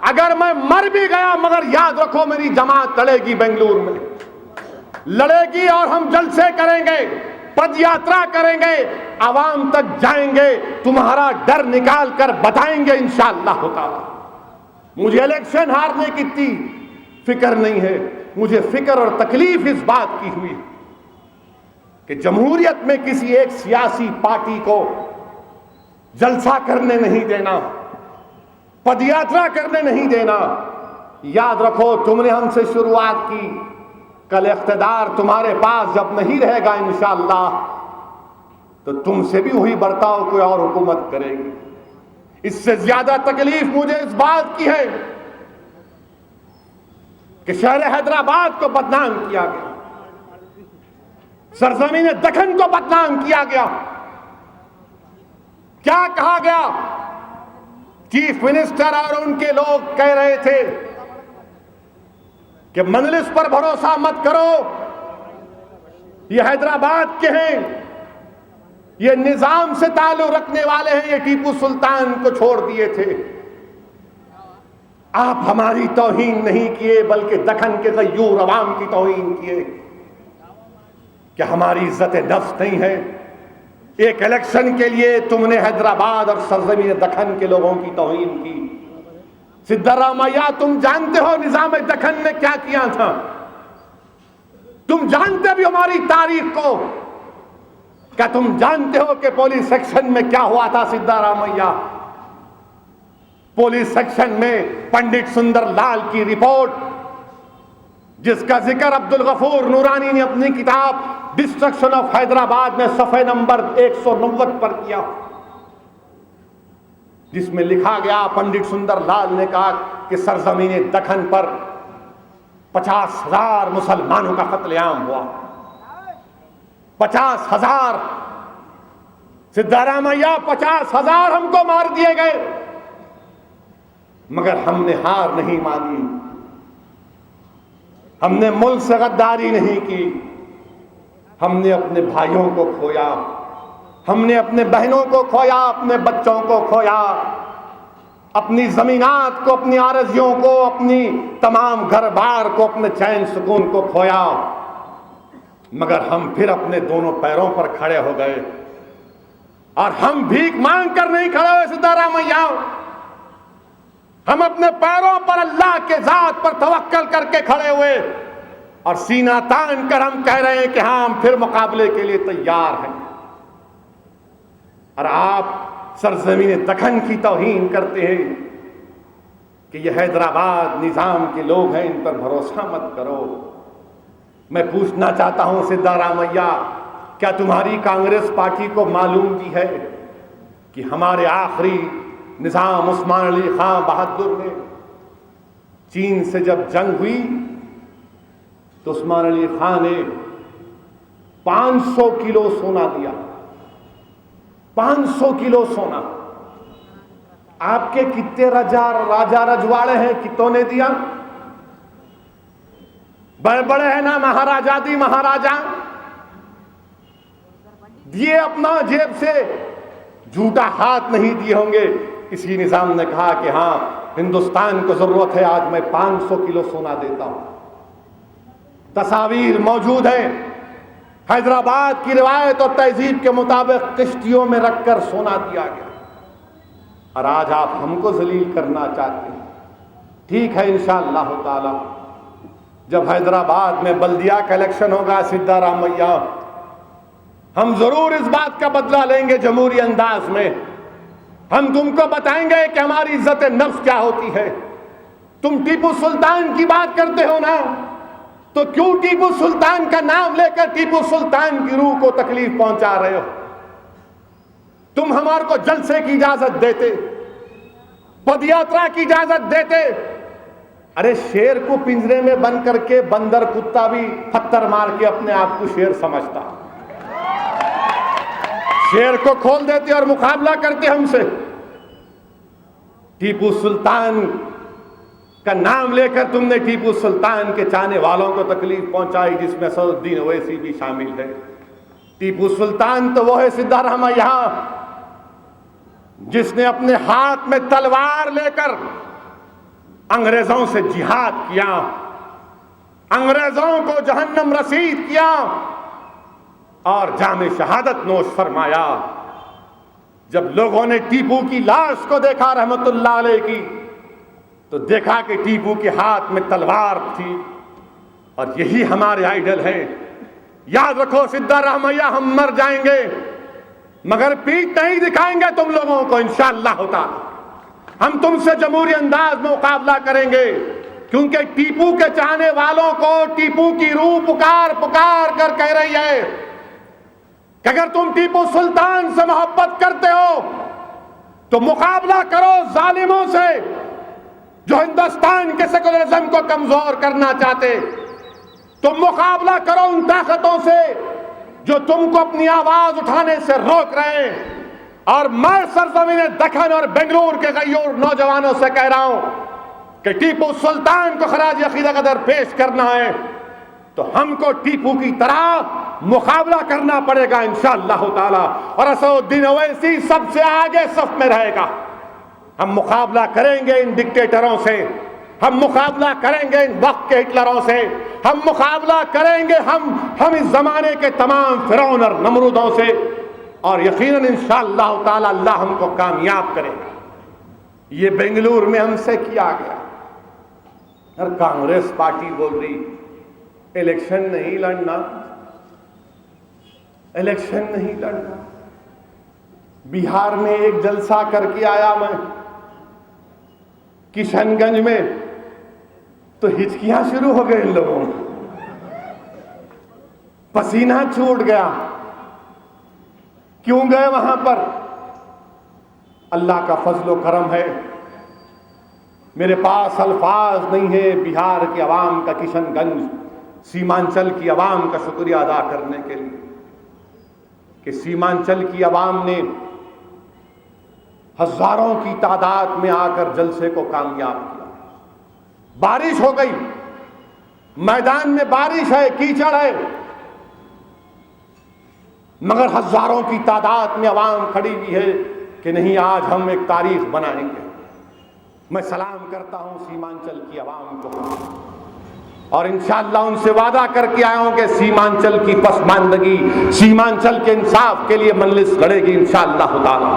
अगर मैं मर भी गया, मगर याद रखो मेरी जमात लड़ेगी, बेंगलुरु में लड़ेगी, और हम जलसे करेंगे, पदयात्रा करेंगे, आवाम तक जाएंगे, तुम्हारा डर निकाल कर बताएंगे इंशाअल्लाह ताला। मुझे इलेक्शन हारने की इतनी फिक्र नहीं है, मुझे फिक्र और तकलीफ इस बात की हुई कि जमहूरियत में किसी एक सियासी पार्टी को जलसा करने नहीं देना, पदयात्रा करने नहीं देना। याद रखो, तुमने हमसे शुरुआत की, कल इख्तिदार तुम्हारे पास जब नहीं रहेगा इंशाअल्लाह, तो तुमसे भी वही बर्ताव कोई और हुकूमत करेगी। इससे ज्यादा तकलीफ मुझे इस बात की है कि शहर हैदराबाद को बदनाम किया गया, सरजमीन दखन को बदनाम किया गया। क्या कहा गया? चीफ मिनिस्टर और उनके लोग कह रहे थे कि मंजलिस पर भरोसा मत करो, ये हैदराबाद के हैं, ये निजाम से ताल्लुक रखने वाले हैं, ये टीपू सुल्तान को छोड़ दिए थे। आप हमारी तौहीन नहीं किए, बल्कि दखन के गयूर अवाम की तौहीन किए। क्या हमारी इज्जत नफ्स नहीं है? एक इलेक्शन के लिए तुमने हैदराबाद और सरजमीन दखन के लोगों की तौहीन की। सिद्धरामैया, तुम जानते हो निजाम दखन ने क्या किया था? तुम जानते भी हमारी तारीख को? क्या तुम जानते हो कि पुलिस सेक्शन में क्या हुआ था? सिद्धरामैया, पुलिस सेक्शन में पंडित सुंदर लाल की रिपोर्ट, जिसका जिक्र अब्दुल गफूर नूरानी ने अपनी किताब डिस्ट्रक्शन ऑफ हैदराबाद में सफ़े नंबर 190 पर किया, जिसमें लिखा गया, पंडित सुंदर लाल ने कहा कि सरजमीन दखन पर 50,000 मुसलमानों का कत्लेआम हुआ। 50,000। सिद्धरामैया, 50,000 हमको मार दिए गए, मगर हमने हार नहीं मानी, हमने मुल्क से गद्दारी नहीं की, हमने अपने भाइयों को खोया, हमने अपने बहनों को खोया, अपने बच्चों को खोया, अपनी जमीनात को, अपनी आरजियों को, अपनी तमाम घर बार को, अपने चैन सुकून को खोया, मगर हम फिर अपने दोनों पैरों पर खड़े हो गए और हम भीख मांग कर नहीं खड़े हुए सिद्धारामैया, हम अपने पैरों पर अल्लाह के जात पर तवक्कल करके खड़े हुए और सीना तान कर हम कह रहे हैं कि हाँ, हम फिर मुकाबले के लिए तैयार हैं। और आप सरजमीन दखन की तौहीन करते हैं कि ये हैदराबाद निजाम के लोग हैं, इन पर भरोसा मत करो। मैं पूछना चाहता हूं सिद्धारामैया, क्या तुम्हारी कांग्रेस पार्टी को मालूम भी है कि हमारे आखिरी निजाम उस्मान अली खां बहादुर ने चीन से जब जंग हुई तो उस्मान अली खां ने 500 किलो सोना दिया, 500 किलो सोना। आपके कितने राजा रजवाड़े हैं, कितों ने दिया? बड़े बड़े हैं ना महाराजादी महाराजा, दिए अपना जेब से, झूठा हाथ नहीं दिए होंगे। किसी निजाम ने कहा कि हाँ, हिंदुस्तान को जरूरत है, आज मैं 500 किलो सोना देता हूं। तस्वीर मौजूद है, हैदराबाद की रिवायत और तहजीब के मुताबिक किश्तियों में रखकर सोना दिया गया। और आज आप हमको जलील करना चाहते हैं। ठीक है, इंशाअल्लाह ताला जब हैदराबाद में बल्दिया का इलेक्शन होगा सिद्धारामैया, हम जरूर इस बात का बदला लेंगे जमहूरी अंदाज में। हम तुमको बताएंगे कि हमारी इज्जत नफ्स क्या होती है। तुम टीपू सुल्तान की बात करते हो ना, तो क्यों टीपू सुल्तान का नाम लेकर टीपू सुल्तान की रूह को तकलीफ पहुंचा रहे हो? तुम हमारे को जलसे की इजाजत देते, पदयात्रा की इजाजत देते। अरे शेर को पिंजरे में बंद करके बंदर कुत्ता भी पत्थर मार के अपने आप को शेर समझता, शेर को खोल देते और मुकाबला करते हमसे। टीपू सुल्तान का नाम लेकर तुमने टीपू सुल्तान के चाहने वालों को तकलीफ पहुंचाई, जिसमें असदुद्दीन ओवैसी भी शामिल है। टीपू सुल्तान तो वो है सिद्धारामैया जिसने अपने हाथ में तलवार लेकर अंग्रेजों से जिहाद किया, अंग्रेजों को जहन्नम रसीद किया और जामे शहादत नोश फरमाया। जब लोगों ने टीपू की लाश को देखा रहमतुल्लाह अलैह की, तो देखा कि टीपू के हाथ में तलवार थी और यही हमारे आइडल है। याद रखो सिद्धारामैया, हम मर जाएंगे मगर पीठ नहीं दिखाएंगे तुम लोगों को इंशाअल्लाह ताला। हम तुमसे जमहूरी अंदाज में मुकाबला करेंगे, क्योंकि टीपू के चाहने वालों को टीपू की रूह पुकार पुकार कर कह रही है कि अगर तुम टीपू सुल्तान से मोहब्बत करते हो तो मुकाबला करो जालिमों से जो हिंदुस्तान के सेकुलरिज्म को कमजोर करना चाहते। तुम मुकाबला करो उन ताकतों से जो तुमको अपनी आवाज उठाने से रोक रहे हैं। और मैं सरजमीन दखन और बेंगलुरु के गयूर नौजवानों से कह रहा हूं कि टीपू सुल्तान को खराज अकीदत कदर पेश करना है तो हमको टीपू की तरह मुकाबला करना पड़ेगा इंशाअल्लाह ताला। और असदुद्दीन ओवैसी सबसे आगे सफ में रहेगा। हम मुकाबला करेंगे इन डिक्टेटरों से, हम मुकाबला करेंगे इन वक्त के हिटलरों से, हम मुकाबला करेंगे हम इस जमाने के तमाम फिरौन और नमरूदों से, और यकीनन इंशाअल्लाह ताला अल्लाह हमको कामयाब करेगा। ये बेंगलुरु में हमसे किया गया। और कांग्रेस पार्टी बोल रही इलेक्शन नहीं लड़ना, इलेक्शन नहीं लड़ना। बिहार में एक जलसा करके आया मैं किशनगंज में, तो हिचकियां शुरू हो गई इन लोगों को, पसीना छूट गया। क्यों गए वहां पर? अल्लाह का फजलो करम है, मेरे पास अल्फाज नहीं है बिहार की आवाम का, किशनगंज सीमांचल की आवाम का शुक्रिया अदा करने के लिए कि सीमांचल की आवाम ने हजारों की तादाद में आकर जलसे को कामयाब किया। बारिश हो गई, मैदान में बारिश है, कीचड़ है, मगर हजारों की तादाद में आवाम खड़ी हुई है कि नहीं, आज हम एक तारीख बनाएंगे, मैं सलाम करता हूं सीमांचल की आवाम को और इंशाअल्लाह उनसे वादा करके आया हूं कि सीमांचल की पसमानदगी, सीमांचल के इंसाफ के लिए मजलिस लड़ेगी इंशाअल्लाह ताला।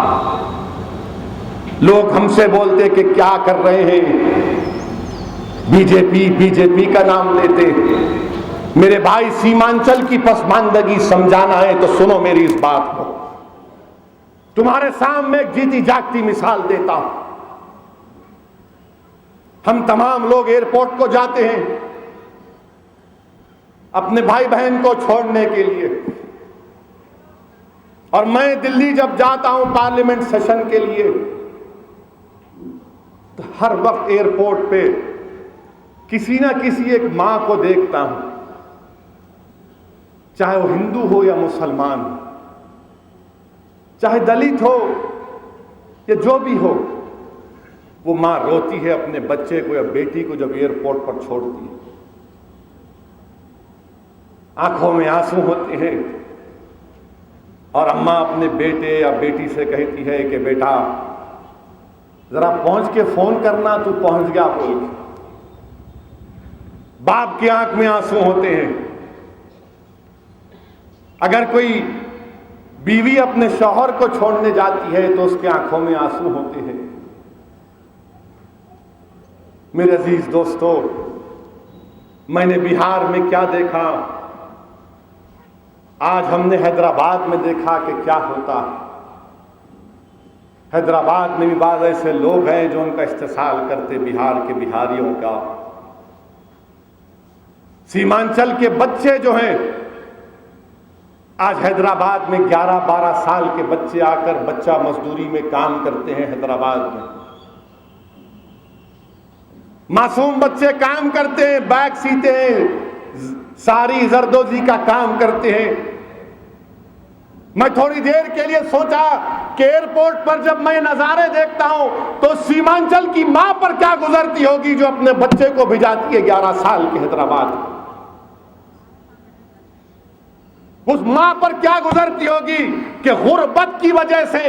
लोग हमसे बोलते कि क्या कर रहे हैं, बीजेपी का नाम लेते। मेरे भाई, सीमांचल की पसमानदगी समझाना है तो सुनो मेरी इस बात को। तुम्हारे सामने एक जीती जागती मिसाल देता हूं। हम तमाम लोग एयरपोर्ट को जाते हैं अपने भाई बहन को छोड़ने के लिए, और मैं दिल्ली जब जाता हूं पार्लियामेंट सेशन के लिए तो हर वक्त एयरपोर्ट पे किसी ना किसी एक मां को देखता हूं, चाहे वो हिंदू हो या मुसलमान, चाहे दलित हो या जो भी हो, वो मां रोती है अपने बच्चे को या बेटी को जब एयरपोर्ट पर छोड़ती है। आंखों में आंसू होते हैं और अम्मा अपने बेटे या बेटी से कहती है कि बेटा जरा पहुंच के फोन करना, तू पहुंच गया बोल के। बाप की आंख में आंसू होते हैं। अगर कोई बीवी अपने शौहर को छोड़ने जाती है तो उसकी आंखों में आंसू होते हैं। मेरे अजीज दोस्तों, मैंने बिहार में क्या देखा, आज हमने हैदराबाद में देखा कि क्या होता है। हैदराबाद में भी बाद ऐसे लोग हैं जो उनका इस्तेसाल करते बिहार के बिहारियों का। सीमांचल के बच्चे जो हैं, आज हैदराबाद में 11-12 साल के बच्चे आकर बच्चा मजदूरी में काम करते हैं। हैदराबाद में मासूम बच्चे काम करते हैं, बैग सीते हैं, सारी जरदोजी का काम करते हैं। मैं थोड़ी देर के लिए सोचा कि एयरपोर्ट पर जब मैं नजारे देखता हूं तो सीमांचल की मां पर क्या गुजरती होगी जो अपने बच्चे को भिजाती है 11 साल के हैदराबाद। उस मां पर क्या गुजरती होगी कि गुर्बत की वजह से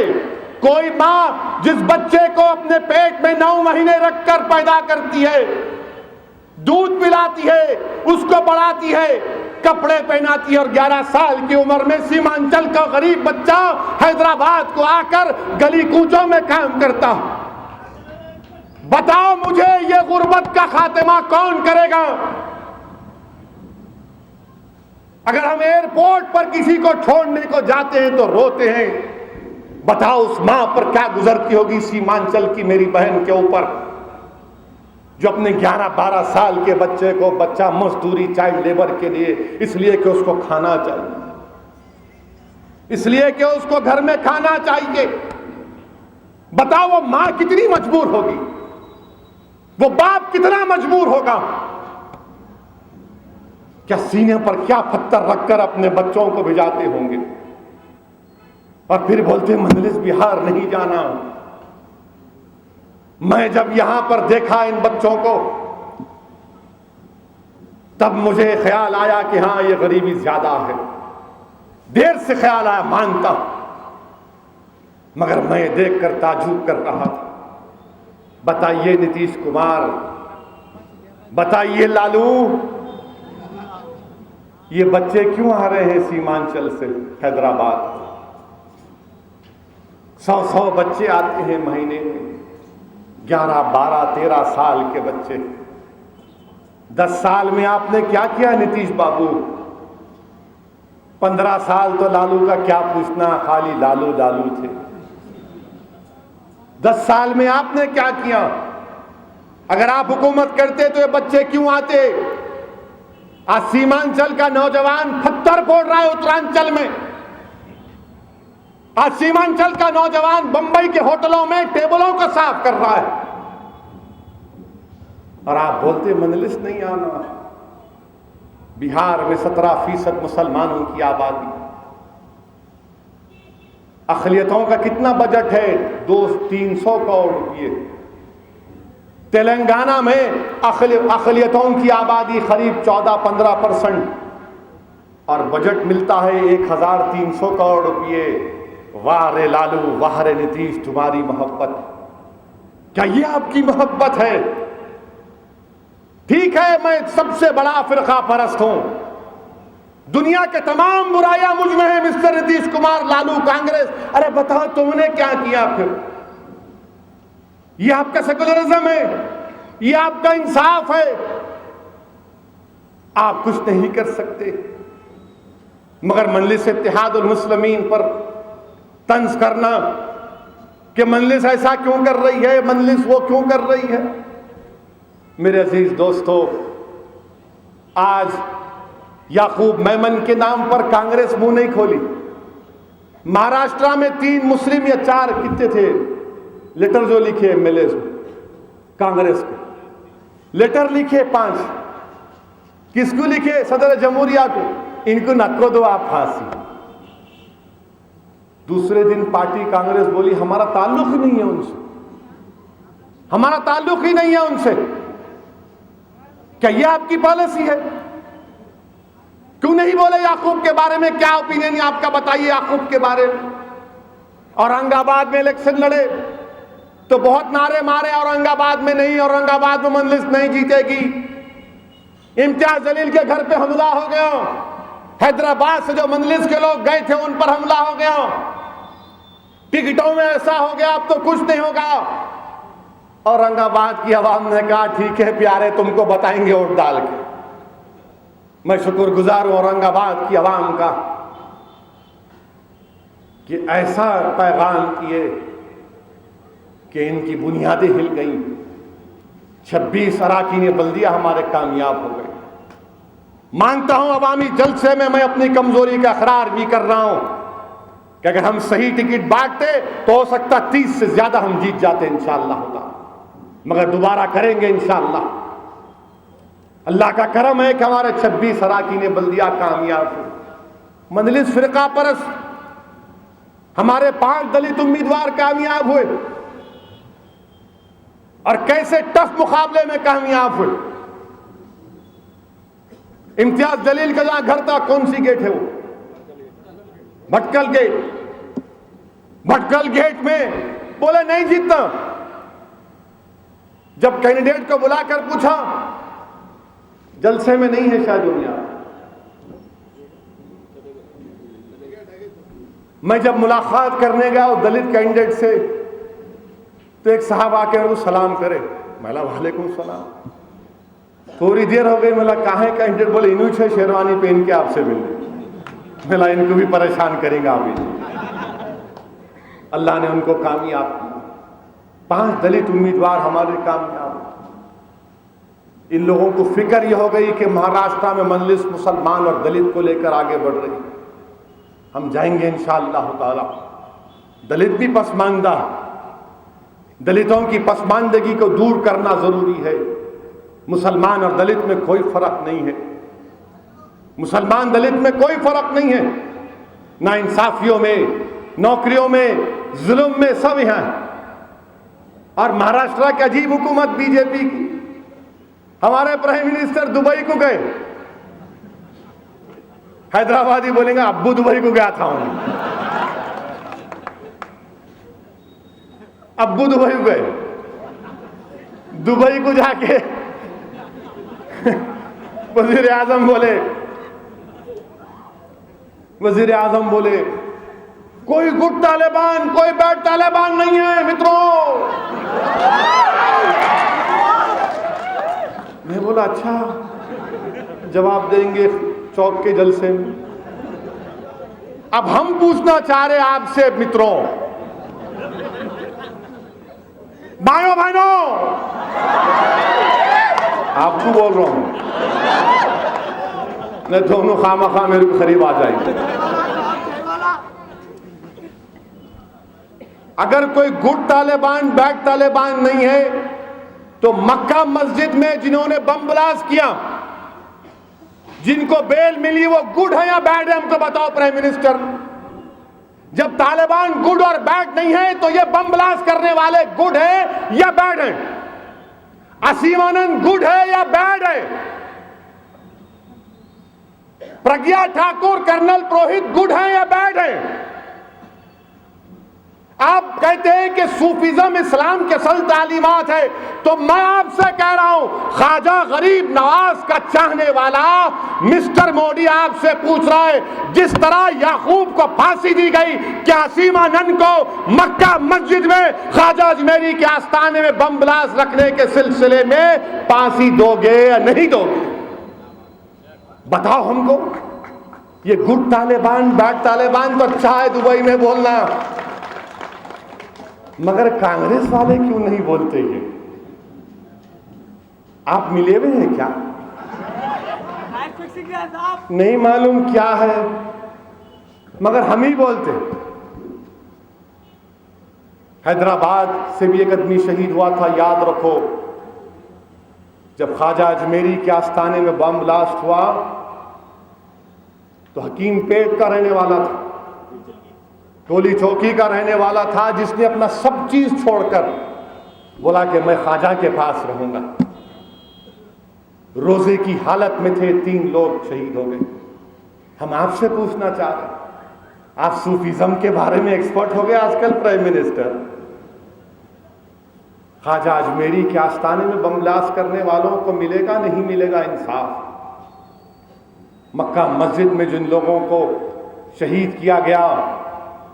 कोई मां जिस बच्चे को अपने पेट में 9 महीने रखकर पैदा करती है, दूध पिलाती है, उसको बढ़ाती है, कपड़े पहनाती है, और 11 साल की उम्र में सीमांचल का गरीब बच्चा हैदराबाद को आकर गली कूचों में काम करता। बताओ मुझे, ये गुर्बत का खात्मा कौन करेगा? अगर हम एयरपोर्ट पर किसी को छोड़ने को जाते हैं तो रोते हैं, बताओ उस मां पर क्या गुजरती होगी सीमांचल की मेरी बहन के ऊपर, जो अपने 11-12 साल के बच्चे को, बच्चा मजदूरी चाइल्ड लेबर के लिए, इसलिए कि उसको खाना चाहिए, इसलिए कि उसको घर में खाना चाहिए। बताओ वो मां कितनी मजबूर होगी, वो बाप कितना मजबूर होगा। क्या सीने पर क्या पत्थर रखकर अपने बच्चों को भिजाते होंगे और फिर बोलते मजलिस बिहार नहीं जाना। मैं जब यहां पर देखा इन बच्चों को तब मुझे ख्याल आया कि हां, ये गरीबी ज्यादा है। देर से ख्याल आया, मानता, मगर मैं देखकर ताज्जुब कर रहा था। बताइए नीतीश कुमार, बताइए लालू, ये बच्चे क्यों आ रहे हैं सीमांचल से हैदराबाद? 100 बच्चे आते हैं महीने में, 11, 12, 13 साल के बच्चे। 10 साल में आपने क्या किया नीतीश बाबू? 15 साल तो लालू का क्या पूछना, खाली लालू लालू थे। 10 साल में आपने क्या किया? अगर आप हुकूमत करते तो ये बच्चे क्यों आते? आज सीमांचल का नौजवान पत्थर फोड़ रहा है उत्तरांचल में। आज सीमांचल का नौजवान बंबई के होटलों में टेबलों को साफ कर रहा है, और आप बोलते मजलिस नहीं आना। बिहार में 17% मुसलमानों की आबादी, अक़लियतों का कितना बजट है? 200-300 करोड़ रुपये। तेलंगाना में अक़लियतों की आबादी करीब 14-15% और बजट मिलता है 1300 करोड़ रुपये। वाह रे लालू, वाह रे नीतीश, तुम्हारी मोहब्बत, क्या ये आपकी मोहब्बत है? ठीक है, मैं सबसे बड़ा फिरका परस्त हूं, दुनिया के तमाम बुराइयां मुझ में है, मिस्टर नीतीश कुमार, लालू, कांग्रेस। अरे बताओ तुमने क्या किया फिर? ये आपका सेकुलरिज्म है, ये आपका इंसाफ है? आप कुछ नहीं कर सकते, मगर मजलिस इत्तेहादुल मुस्लिमीन पर तंज करना कि मजलिस ऐसा क्यों कर रही है, मजलिस वो क्यों कर रही है। मेरे अजीज दोस्तों, आज याकूब मेमन के नाम पर कांग्रेस मुंह नहीं खोली। महाराष्ट्र में 3 मुस्लिम या 4 कितने थे लेटर जो लिखे एमएलए कांग्रेस के, लेटर लिखे 5, किसको लिखे? सदर जमहूरिया को, इनको नको दो आप फांसी। दूसरे दिन पार्टी कांग्रेस बोली हमारा ताल्लुक ही नहीं है उनसे, हमारा ताल्लुक ही नहीं है उनसे। क्या यह आपकी पॉलिसी है? क्यों नहीं बोले याकूब के बारे में? क्या ओपिनियन है आपका, बताइए याकूब के बारे में। औरंगाबाद में इलेक्शन लड़े तो बहुत नारे मारे, औरंगाबाद में नहीं, औरंगाबाद में मजलिस नहीं जीतेगी। इम्तियाज जलील के घर पे हमला हो गया, हैदराबाद से जो मजलिस के लोग गए थे उन पर हमला हो गया, टिकटों में ऐसा हो गया, अब तो कुछ नहीं होगा। औरंगाबाद की आवाम ने कहा ठीक है प्यारे, तुमको बताएंगे वोट डाल के। मैं शुक्रगुजार हूं औरंगाबाद की आवाम का कि ऐसा पैगाम किए कि इनकी बुनियादें हिल गई। 26 अराकीन बल्दिया हमारे कामयाब हो गए। मानता हूं अवामी जलसे में मैं अपनी कमजोरी का इकरार भी कर रहा हूं कि अगर हम सही टिकट बांटते तो हो सकता 30 से ज्यादा हम जीत जाते इंशाअल्लाह होता, मगर दोबारा करेंगे इंशाअल्लाह। अल्लाह का करम है कि हमारे 26 अराकीन बल्दिया कामयाब हुए। मजलिस फिरका परस्त, हमारे 5 दलित उम्मीदवार कामयाब हुए, और कैसे टफ मुकाबले में कामयाब हुए। इम्तियाज जलील का जहां घर था, कौन सी गेट है वो? भटकल गेट। भटकल गेट में बोले नहीं जीतना। जब कैंडिडेट को बुलाकर पूछा, जलसे में नहीं है शाहजोनिया। मैं जब मुलाकात करने गया वो दलित कैंडिडेट से, तो एक साहब आके उनको सलाम करे, मैला वालेकुम सलाम। थोड़ी देर हो गई, मैला कहाँ है कैंडिडेट? बोले इन्हीं से शेरवानी पहन के आपसे मिले। मैला इनको भी परेशान करेंगे अभी। अल्लाह ने उनको कामयाब किया। 5 दलित उम्मीदवार हमारे कामयाब। इन लोगों को फिक्र यह हो गई कि महाराष्ट्र में मजलिस मुसलमान और दलित को लेकर आगे बढ़ रही, हम जाएंगे इंशाअल्लाह ताला। दलित भी पसमानदा, दलितों की पसमानदगी को दूर करना जरूरी है। मुसलमान और दलित में कोई फर्क नहीं है, मुसलमान दलित में कोई फर्क नहीं है, ना इंसाफियों में, नौकरियों में, जुल्म में, सब यहां है। और महाराष्ट्र की अजीब हुकूमत बीजेपी की, हमारे प्राइम मिनिस्टर दुबई को गए। हैदराबादी बोलेंगे अब्बू दुबई को गया था, अब्बू दुबई को गए। दुबई को जाके वजीर आजम बोले कोई गुड तालिबान, कोई बैड तालिबान नहीं है मित्रों। मैं बोला अच्छा, जवाब देंगे चौक के जलसे में। अब हम पूछना चाह रहे आपसे मित्रों, भाइयों बहनों, आपको बोल रहा हूं, मैं दोनों खामखा मेरे को करीब आ जाएंगे। अगर कोई गुड तालिबान बैड तालिबान नहीं है तो मक्का मस्जिद में जिन्होंने बम ब्लास्ट किया, जिनको बेल मिली, वो गुड है या बैड है? हमको बताओ प्राइम मिनिस्टर। जब तालिबान गुड और बैड नहीं है तो ये बम ब्लास्ट करने वाले गुड है या बैड है? असीम आनंद गुड है या बैड है? प्रज्ञा ठाकुर, कर्नल पुरोहित गुड है या बैड है? आप कहते हैं कि सूफीज्म इस्लाम के असल तालीमात है, तो मैं आपसे कह रहा हूं, ख्वाजा गरीब नवाज का चाहने वाला मिस्टर मोदी आपसे पूछ रहा है, जिस तरह याकूब को फांसी दी गई, क्या सीमानंद को मक्का मस्जिद में ख्वाजा अजमेरी के आस्थाने में बम ब्लास्ट रखने के सिलसिले में फांसी दोगे या नहीं दोगे? बताओ हमको। ये गुड तालिबान बैड तालिबान तो अच्छा है दुबई में बोलना, मगर कांग्रेस वाले क्यों नहीं बोलते? ये आप मिले हुए हैं क्या? नहीं मालूम क्या है, मगर हम ही बोलते। हैदराबाद से भी एक आदमी शहीद हुआ था, याद रखो। जब ख्वाजा अजमेरी के आस्थाने में बम ब्लास्ट हुआ तो हकीम पेट का रहने वाला था, टोली चौकी का रहने वाला था, जिसने अपना सब चीज छोड़कर बोला कि मैं ख्वाजा के पास रहूंगा। रोजे की हालत में थे, 3 लोग शहीद हो गए। हम आपसे पूछना चाह रहे हैं, आप सूफीज्म के बारे में एक्सपर्ट हो गए आजकल प्राइम मिनिस्टर। ख्वाजा अजमेरी के आस्थाने में बम ब्लास्ट करने वालों को मिलेगा नहीं मिलेगा इंसाफ? मक्का मस्जिद में जिन लोगों को शहीद किया गया,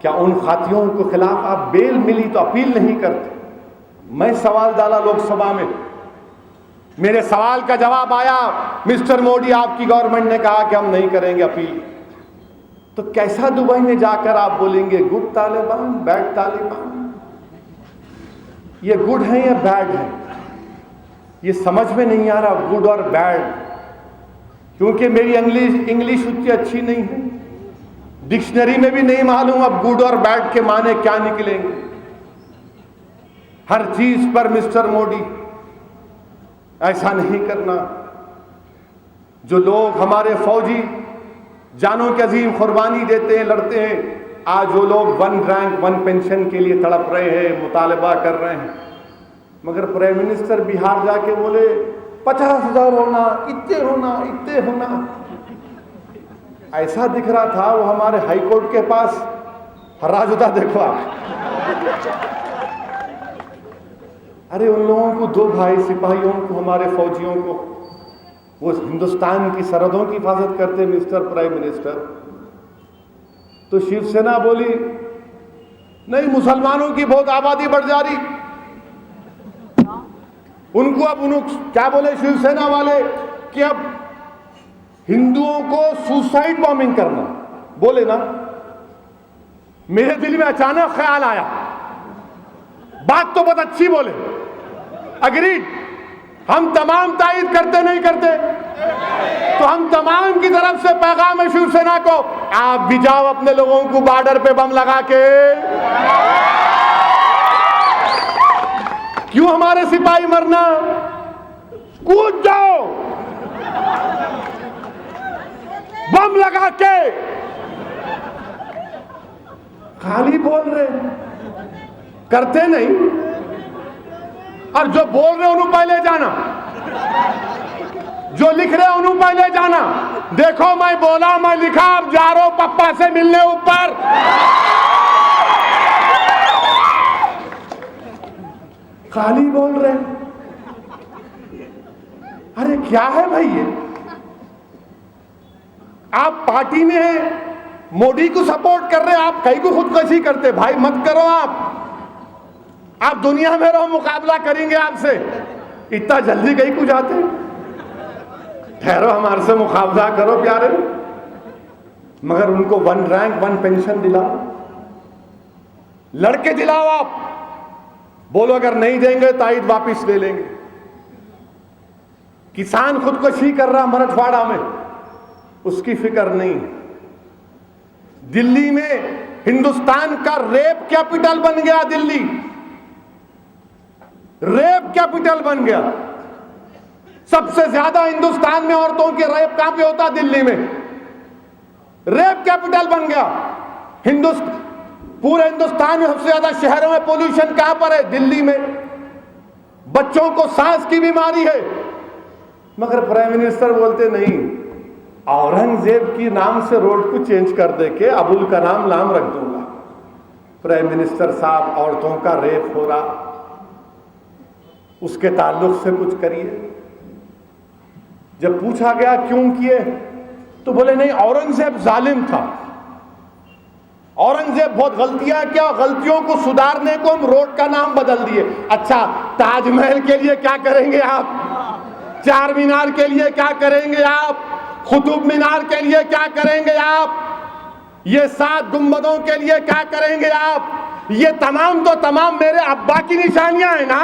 क्या उन खातियों के खिलाफ आप बेल मिली तो अपील नहीं करते? मैं सवाल डाला लोकसभा में, मेरे सवाल का जवाब आया, मिस्टर मोदी आपकी गवर्नमेंट ने कहा कि हम नहीं करेंगे अपील। तो कैसा दुबई में जाकर आप बोलेंगे गुड तालिबान बैड तालिबान? ये गुड है या बैड है? ये समझ में नहीं आ रहा गुड और बैड, क्योंकि मेरी इंग्लिश उतनी अच्छी नहीं है, डिक्शनरी में भी नहीं मालूम अब गुड और बैड के माने क्या निकलेंगे। हर चीज पर मिस्टर मोदी, ऐसा नहीं करना। जो लोग हमारे फौजी जानों की अजीम कुर्बानी देते हैं, लड़ते हैं, आज वो लोग 1 रैंक 1 पेंशन के लिए तड़प रहे हैं, मुतालबा कर रहे हैं, मगर प्राइम मिनिस्टर बिहार जाके बोले 50,000 होना, इतने होना, इतने होना। ऐसा दिख रहा था वो हमारे हाई कोर्ट के पास हराजुदा। देखो आप, अरे उन लोगों को, 2 भाई सिपाहियों को, हमारे फौजियों को, वो हिंदुस्तान की सरहदों की हिफाजत करते मिस्टर प्राइम मिनिस्टर। तो शिवसेना बोली नहीं, मुसलमानों की बहुत आबादी बढ़ जा रही, उनको अब क्या बोले शिवसेना वाले कि अब हिंदुओं को सुसाइड बॉम्बिंग करना, बोले ना। मेरे दिल में अचानक ख्याल आया, बात तो बहुत अच्छी बोले, अग्रीड, हम तमाम तायद करते नहीं करते, तो हम तमाम की तरफ से पैगाम है शिवसेना को, आप भी जाओ अपने लोगों को बॉर्डर पे बम लगा के, क्यों हमारे सिपाही मरना, कूद जाओ बम लगा के। खाली बोल रहे, करते नहीं, और जो बोल रहे उन्होंने पहले जाना, जो लिख रहे उन्होंने पहले जाना। देखो मैं बोला, मैं लिखा, अब जा रहा हूं पप्पा से मिलने ऊपर। खाली बोल रहे, अरे क्या है भाई ये? आप पार्टी में हैं, मोदी को सपोर्ट कर रहे हैं, आप कहीं को खुदकशी करते? भाई मत करो, आप दुनिया में रहो, मुकाबला करेंगे आपसे। इतना जल्दी कहीं को जाते? ठहरो, हमारे से मुकाबला करो प्यारे। मगर उनको 1 रैंक 1 पेंशन दिलाओ, लड़के दिलाओ। आप बोलो अगर नहीं देंगे तो ईद वापिस ले लेंगे। किसान खुदकुशी कर रहा मराठवाड़ा में, उसकी फिक्र नहीं। दिल्ली में हिंदुस्तान का रेप कैपिटल बन गया, दिल्ली रेप कैपिटल बन गया। सबसे ज्यादा हिंदुस्तान में औरतों के रेप कहां पे होता? दिल्ली में। रेप कैपिटल बन गया। पूरे हिंदुस्तान में सबसे ज्यादा शहरों में पोल्यूशन कहां पर है? दिल्ली में। बच्चों को सांस की बीमारी है, मगर प्राइम मिनिस्टर बोलते नहीं, औरंगजेब की नाम से रोड को चेंज कर दे के अबुल का नाम रख दूंगा। प्राइम मिनिस्टर साहब औरतों का रेप हो रहा, उसके ताल्लुक से कुछ करिए। जब पूछा गया क्यों किए तो बोले नहीं, औरंगजेब जालिम था, औरंगजेब बहुत गलतियां किया, गलतियों को सुधारने को हम रोड का नाम बदल दिए। अच्छा, ताजमहल के लिए क्या करेंगे आप? चार मीनार के लिए क्या करेंगे आप? कुतुब मीनार के लिए क्या करेंगे आप? ये 7 गुंबदों के लिए क्या करेंगे आप? ये तमाम तो तमाम मेरे अब्बा की निशानियां हैं ना।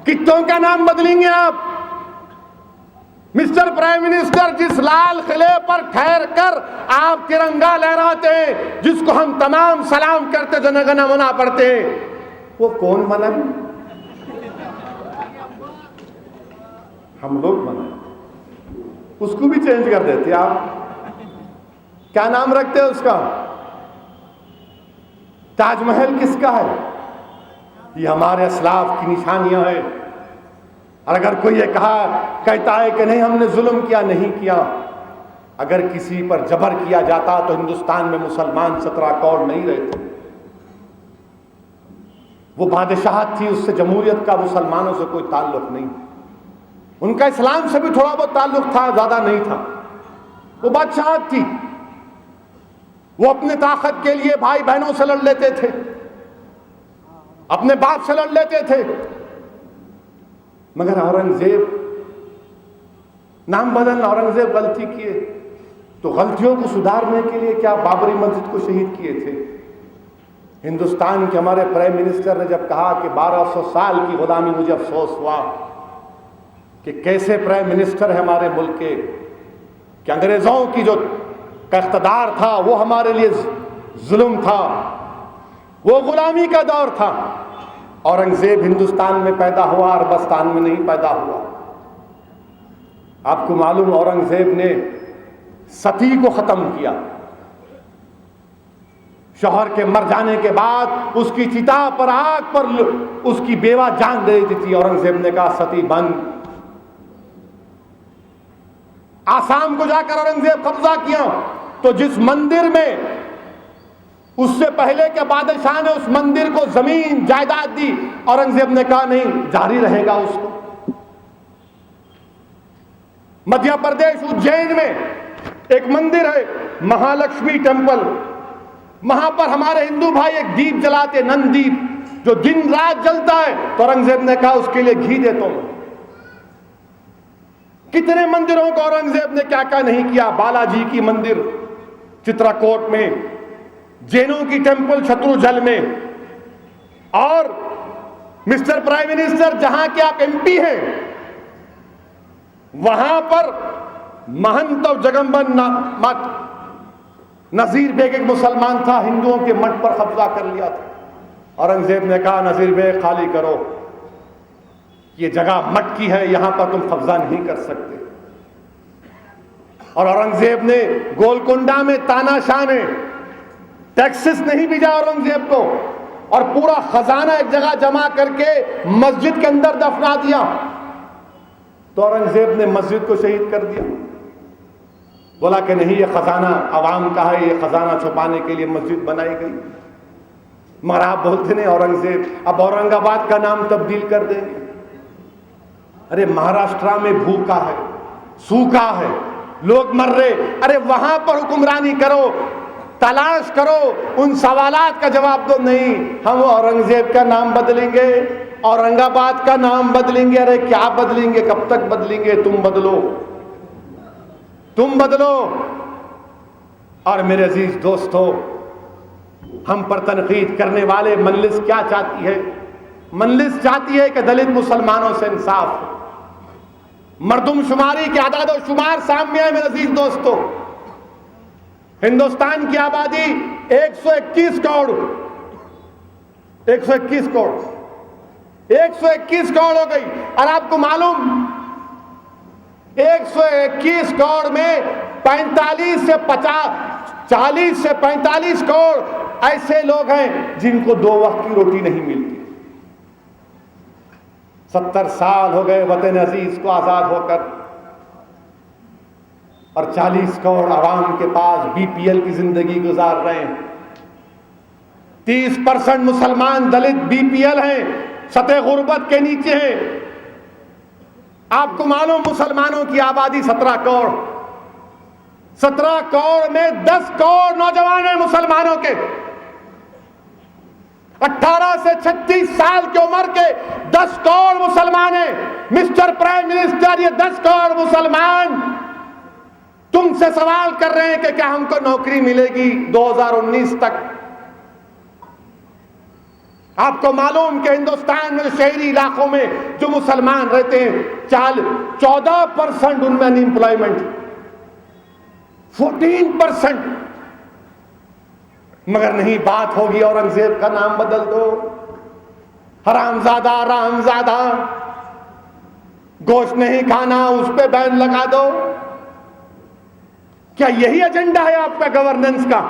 कितों का नाम बदलेंगे आप? मिस्टर प्राइम मिनिस्टर, जिस लाल किले पर ठहर कर आप तिरंगा लहराते हैं, जिसको हम तमाम सलाम करते, जनगण मना पढ़ते हैं, वो कौन बना? हम लोग बना, उसको भी चेंज कर देते आप। क्या नाम रखते हैं उसका? ताजमहल किसका है? ये हमारे असलाफ की निशानियां हैं। और अगर कोई ये कहता है कि नहीं हमने जुल्म किया, नहीं किया। अगर किसी पर जबर किया जाता तो हिंदुस्तान में मुसलमान 17 करोड़ नहीं रहते। वो बादशाहत थी, उससे जमहूरियत का मुसलमानों से कोई ताल्लुक नहीं। उनका इस्लाम से भी थोड़ा बहुत ताल्लुक था, ज्यादा नहीं था। वो बादशाहत थी, वो अपने ताकत के लिए भाई बहनों से लड़ लेते थे, अपने बाप से लड़ लेते थे। मगर औरंगजेब, नाम बदलना, औरंगजेब गलती किए तो गलतियों को सुधारने के लिए क्या बाबरी मस्जिद को शहीद किए थे। हिंदुस्तान के हमारे प्राइम मिनिस्टर ने जब कहा कि 1200 साल की गुलामी, मुझे अफसोस हुआ कि कैसे प्राइम मिनिस्टर है हमारे मुल्क के, कि अंग्रेजों की जो इख्तिदार था वो हमारे लिए जुल्म था, वो गुलामी का दौर था। औरंगजेब हिंदुस्तान में पैदा हुआ, अरबस्तान में नहीं पैदा हुआ। आपको मालूम, औरंगजेब ने सती को खत्म किया। शौहर के मर जाने के बाद उसकी चिता पर, आग पर उसकी बेवा जान दे देती थी। औरंगजेब ने कहा सती बंद। आसाम को जाकर औरंगजेब कब्जा किया तो जिस मंदिर में उससे पहले के बादशाह ने उस मंदिर को जमीन जायदाद दी, औरंगजेब ने कहा नहीं, जारी रहेगा उसको। मध्य प्रदेश उज्जैन में एक मंदिर है, महालक्ष्मी टेम्पल। वहां पर हमारे हिंदू भाई एक दीप जलाते, नंदीप, जो दिन रात जलता है। तो औरंगजेब ने कहा उसके लिए घी देता हूं। कितने मंदिरों को औरंगजेब ने क्या क्या नहीं किया। बालाजी की मंदिर चित्रकूट में, जैनों की टेम्पल शत्रुंजय में। और मिस्टर प्राइम मिनिस्टर, जहां के आप एमपी हैं, वहां पर महंत और जगम्बर मठ, नजीर बेग एक मुसलमान था, हिंदुओं के मठ पर कब्जा कर लिया था। औरंगजेब ने कहा नजीर बेग खाली करो, ये जगह मठ की है, यहां पर तुम कब्जा नहीं कर सकते। और औरंगजेब ने गोलकुंडा में तानाशाह ने टैक्सेस नहीं भेजा औरंगजेब को, और पूरा खजाना एक जगह जमा करके मस्जिद के अंदर दफना दिया। तो औरंगजेब ने मस्जिद को शहीद कर दिया। बोला कि नहीं, ये खजाना अवाम का है, ये खजाना छुपाने के लिए मस्जिद बनाई गई। मगर आप बोलते नहीं औरंगजेब अब औरंगाबाद का नाम तब्दील कर देंगे। अरे महाराष्ट्र में भूखा है, सूखा है, लोग मर रहे, अरे वहां पर हुक्मरानी करो, तलाश करो, उन सवालात का जवाब दो। नहीं, हम औरंगजेब का नाम बदलेंगे, औरंगाबाद का नाम बदलेंगे। अरे क्या बदलेंगे, कब तक बदलेंगे? तुम बदलो, तुम बदलो। और मेरे अजीज दोस्तों, हम पर तनकीद करने वाले मजलिस क्या चाहती है? मजलिस चाहती है कि दलित मुसलमानों से इंसाफ हो। मर्दमशुमारी के आदाद और शुमार सामने है मेरे अजीज दोस्तों। हिंदुस्तान की आबादी 121 करोड़ 121 करोड़ 121 करोड़ हो गई। और आपको मालूम 121 करोड़ में 45 से 50, 40 से 45 करोड़ ऐसे लोग हैं जिनको 2 वक्त की रोटी नहीं मिलती। 70 साल हो गए वतन अजीज को आजाद होकर। और 40 करोड़ आवाम के पास बीपीएल की जिंदगी गुजार रहे हैं। 30% मुसलमान दलित बीपीएल हैं, सतह गुर्बत के नीचे हैं। आपको मालूम मुसलमानों की आबादी 17 करोड़, 17 करोड़ में 10 करोड़ नौजवान हैं मुसलमानों के। 18 से 36 साल की उम्र के 10 करोड़ मुसलमान हैं। मिस्टर प्राइम मिनिस्टर, ये 10 करोड़ मुसलमान तुमसे सवाल कर रहे हैं कि क्या हमको नौकरी मिलेगी 2019 तक। आपको मालूम कि हिंदुस्तान में शहरी इलाकों में जो मुसलमान रहते हैं 14% उनमें अनएम्प्लॉयमेंट, 14%। मगर नहीं, बात होगी औरंगजेब का नाम बदल दो, हरामजादा रामजादा, गोश्त नहीं खाना उस पे बैन लगा दो। क्या यही एजेंडा है आपका गवर्नेंस का?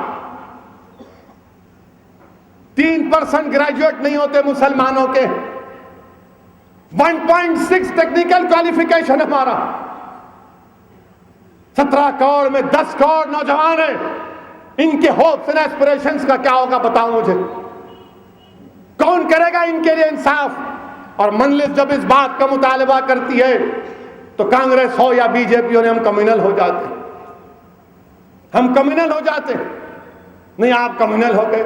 3% ग्रेजुएट नहीं होते मुसलमानों के, 1.6 टेक्निकल क्वालिफिकेशन हमारा। 17 करोड़ में 10 करोड़ नौजवान हैं। इनके होप्स एंड एस्पिरेशंस का क्या होगा बताओ मुझे। कौन करेगा इनके लिए इंसाफ? और मजलिस जब इस बात का मुतालबा करती है तो कांग्रेस हो या बीजेपी हो, हम कम्युनल हो जाते हैं। हम कम्युनल हो जाते हैं। नहीं, आप कम्युनल हो गए।